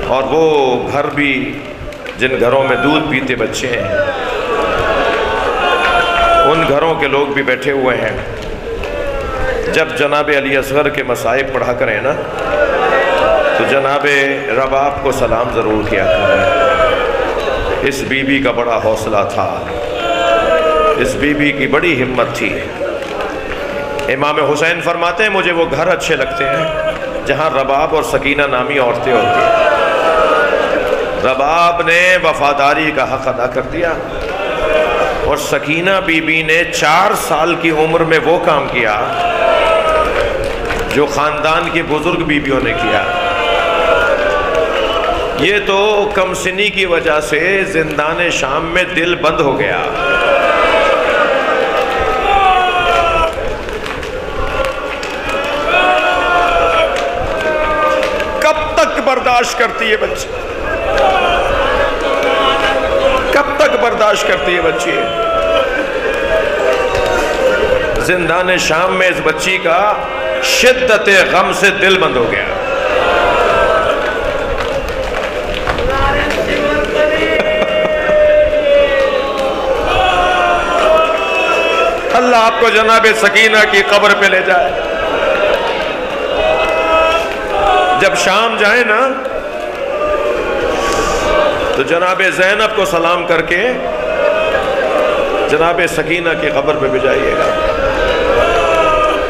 اور وہ گھر بھی جن گھروں میں دودھ پیتے بچے ہیں، ان گھروں کے لوگ بھی بیٹھے ہوئے ہیں، جب جناب علی اصغر کے مصائب پڑھا کریں نا تو جناب رباب کو سلام ضرور کیا کریں۔ اس بی بی کا بڑا حوصلہ تھا، اس بی بی کی بڑی ہمت تھی۔ امام حسین فرماتے ہیں مجھے وہ گھر اچھے لگتے ہیں جہاں رباب اور سکینہ نامی عورتیں ہوتی ہیں۔ رباب نے وفاداری کا حق ادا کر دیا اور سکینہ بی بی نے 4 سال کی عمر میں وہ کام کیا جو خاندان کی بزرگ بیویوں نے کیا۔ یہ تو کم سنی کی وجہ سے زندان شام میں دل بند ہو گیا۔ کب تک برداشت کرتی ہے بچی؟ کب تک برداشت کرتی ہے بچی؟ زندان شام میں اس بچی کا شدت غم سے دل بند ہو گیا۔ اللہ آپ کو جناب سکینہ کی قبر پہ لے جائے۔ جب شام جائے نا تو جناب زینب کو سلام کر کے جناب سکینہ کی قبر پہ بھیجائیے گا۔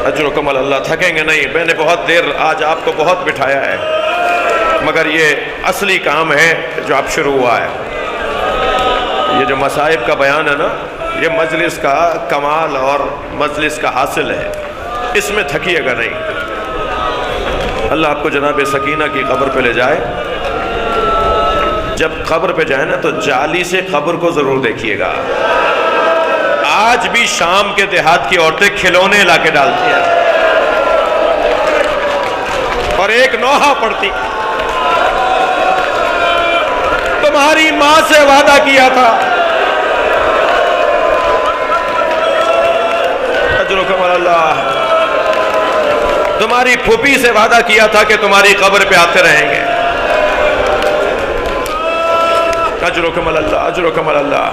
اجر و کمال اللہ، تھکیں گے نہیں۔ میں نے بہت دیر آج آپ کو بہت بٹھایا ہے، مگر یہ اصلی کام ہے جو اب شروع ہوا ہے۔ یہ جو مصائب کا بیان ہے نا، یہ مجلس کا کمال اور مجلس کا حاصل ہے، اس میں تھکیے گا نہیں۔ اللہ آپ کو جناب سکینہ کی قبر پہ لے جائے۔ جب قبر پہ جائے نا تو جالی سے قبر کو ضرور دیکھیے گا۔ آج بھی شام کے دیہات کی عورتیں کھلونے لا کے ڈالتی ہیں اور ایک نوحہ پڑتی، تمہاری ماں سے وعدہ کیا تھا، اجر و کمال اللہ، تمہاری پھوپھی سے وعدہ کیا تھا کہ تمہاری قبر پہ آتے رہیں گے۔ اجر و کمال اللہ، اجر و کمال اللہ۔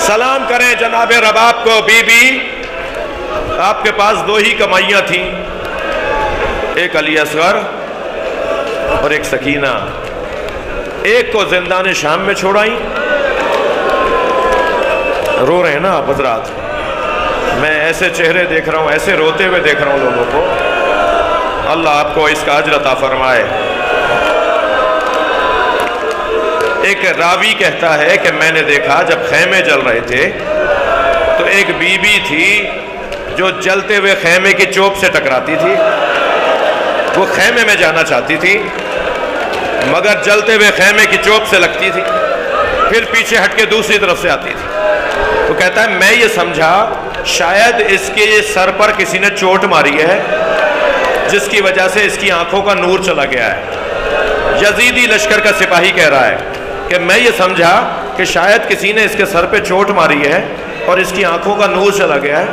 سلام کریں جناب رباب کو۔ بی بی، آپ کے پاس 2 ہی کمائیاں تھیں، ایک علی اصغر اور ایک سکینہ۔ ایک کو زندان شام میں چھوڑائیں۔ رو رہے ہیں نا آپ حضرات، میں ایسے چہرے دیکھ رہا ہوں، ایسے روتے ہوئے دیکھ رہا ہوں لوگوں کو۔ اللہ آپ کو اس کا اجر عطا فرمائے۔ ایک راوی کہتا ہے کہ میں نے دیکھا جب خیمے جل رہے تھے تو ایک بی بی تھی جو جلتے ہوئے خیمے کی چوب سے ٹکراتی تھی۔ وہ خیمے میں جانا چاہتی تھی مگر جلتے ہوئے خیمے کی چوب سے لگتی تھی، پھر پیچھے ہٹ کے دوسری طرف سے آتی تھی۔ تو کہتا ہے میں یہ سمجھا شاید اس کے سر پر کسی نے چوٹ ماری ہے جس کی وجہ سے اس کی آنکھوں کا نور چلا گیا ہے۔ یزیدی لشکر کا سپاہی کہہ رہا ہے کہ میں یہ سمجھا کہ شاید کسی نے اس کے سر پہ چوٹ ماری ہے اور اس کی آنکھوں کا نور چلا گیا ہے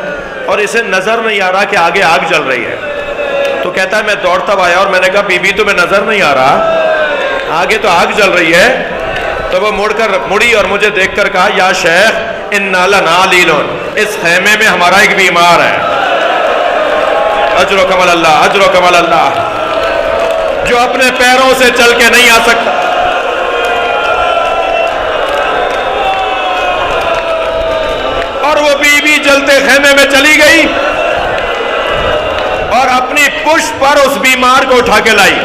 اور اسے نظر نہیں آ رہا کہ آگے آگ جل رہی ہے۔ تو کہتا ہے میں دوڑتا آیا اور میں نے کہا بی بی تمہیں نظر نہیں آ رہا، آگے تو آگ جل رہی ہے۔ تو وہ مڑی اور مجھے دیکھ کر کہا یا شیخ انا لنعلیلون، اس خیمے میں ہمارا ایک بیمار ہے۔ اجر و کمال اللہ، اجر و کمال اللہ، جو اپنے پیروں سے چل کے نہیں آ سکتا۔ اور وہ بی بی جلتے خیمے میں چلی گئی اور اپنی پشت پر اس بیمار کو اٹھا کے لائی۔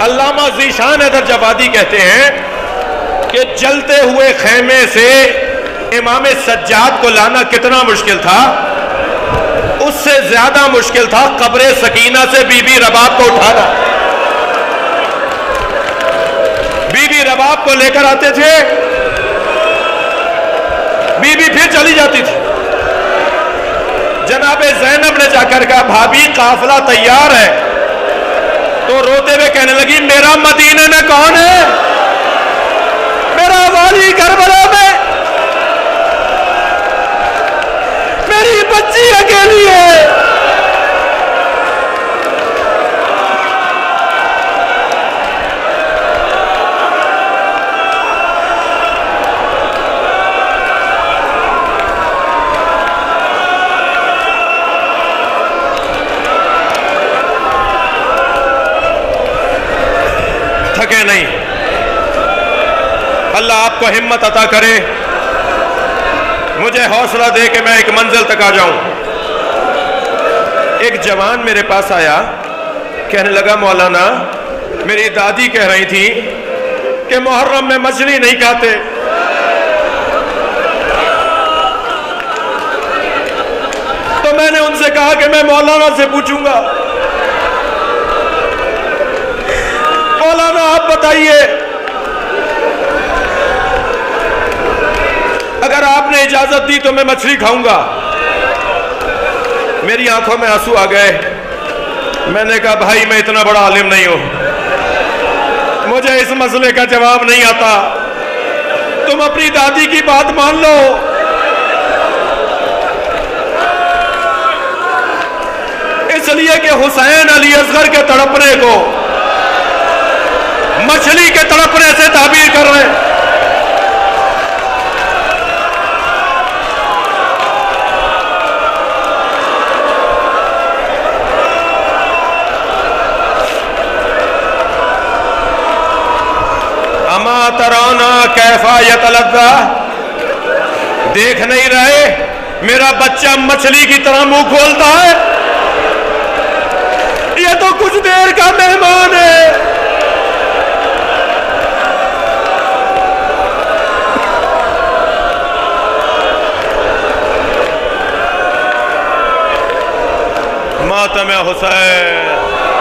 علامہ ذیشان حیدر جوادی کہتے ہیں کہ جلتے ہوئے خیمے سے امام سجاد کو لانا کتنا مشکل تھا، اس سے زیادہ مشکل تھا قبر سکینہ سے بی بی رباب کو اٹھانا۔ بی بی رباب کو لے کر آتے تھے، بی بی پھر چلی جاتی تھی۔ جناب زینب نے جا کر کہا بھابی قافلہ تیار ہے، تو روتے ہوئے کہنے لگی میرا مدینے میں کون ہے؟ میرا والی کربلا میں، میری بچی اکیلی ہے۔ آپ کو ہمت عطا کرے، مجھے حوصلہ دے کہ میں ایک منزل تک آ جاؤں۔ ایک جوان میرے پاس آیا، کہنے لگا مولانا میری دادی کہہ رہی تھی کہ محرم میں مچھلی نہیں کھاتے۔ تو میں نے ان سے کہا کہ میں مولانا سے پوچھوں گا، مولانا آپ بتائیے اگر آپ نے اجازت دی تو میں مچھلی کھاؤں گا۔ میری آنکھوں میں آنسو آ گئے۔ میں نے کہا بھائی میں اتنا بڑا عالم نہیں ہوں، مجھے اس مسئلے کا جواب نہیں آتا، تم اپنی دادی کی بات مان لو۔ اس لیے کہ حسین علی اصغر کے تڑپنے کو مچھلی کے تڑپنے سے تعبیر کر رہے ہیں۔ اما ترونا کیفا یتلذا، دیکھ نہیں رہے میرا بچہ مچھلی کی طرح منہ کھولتا ہے، یہ تو کچھ دیر کا مہمان ہے۔ ماتم حسین۔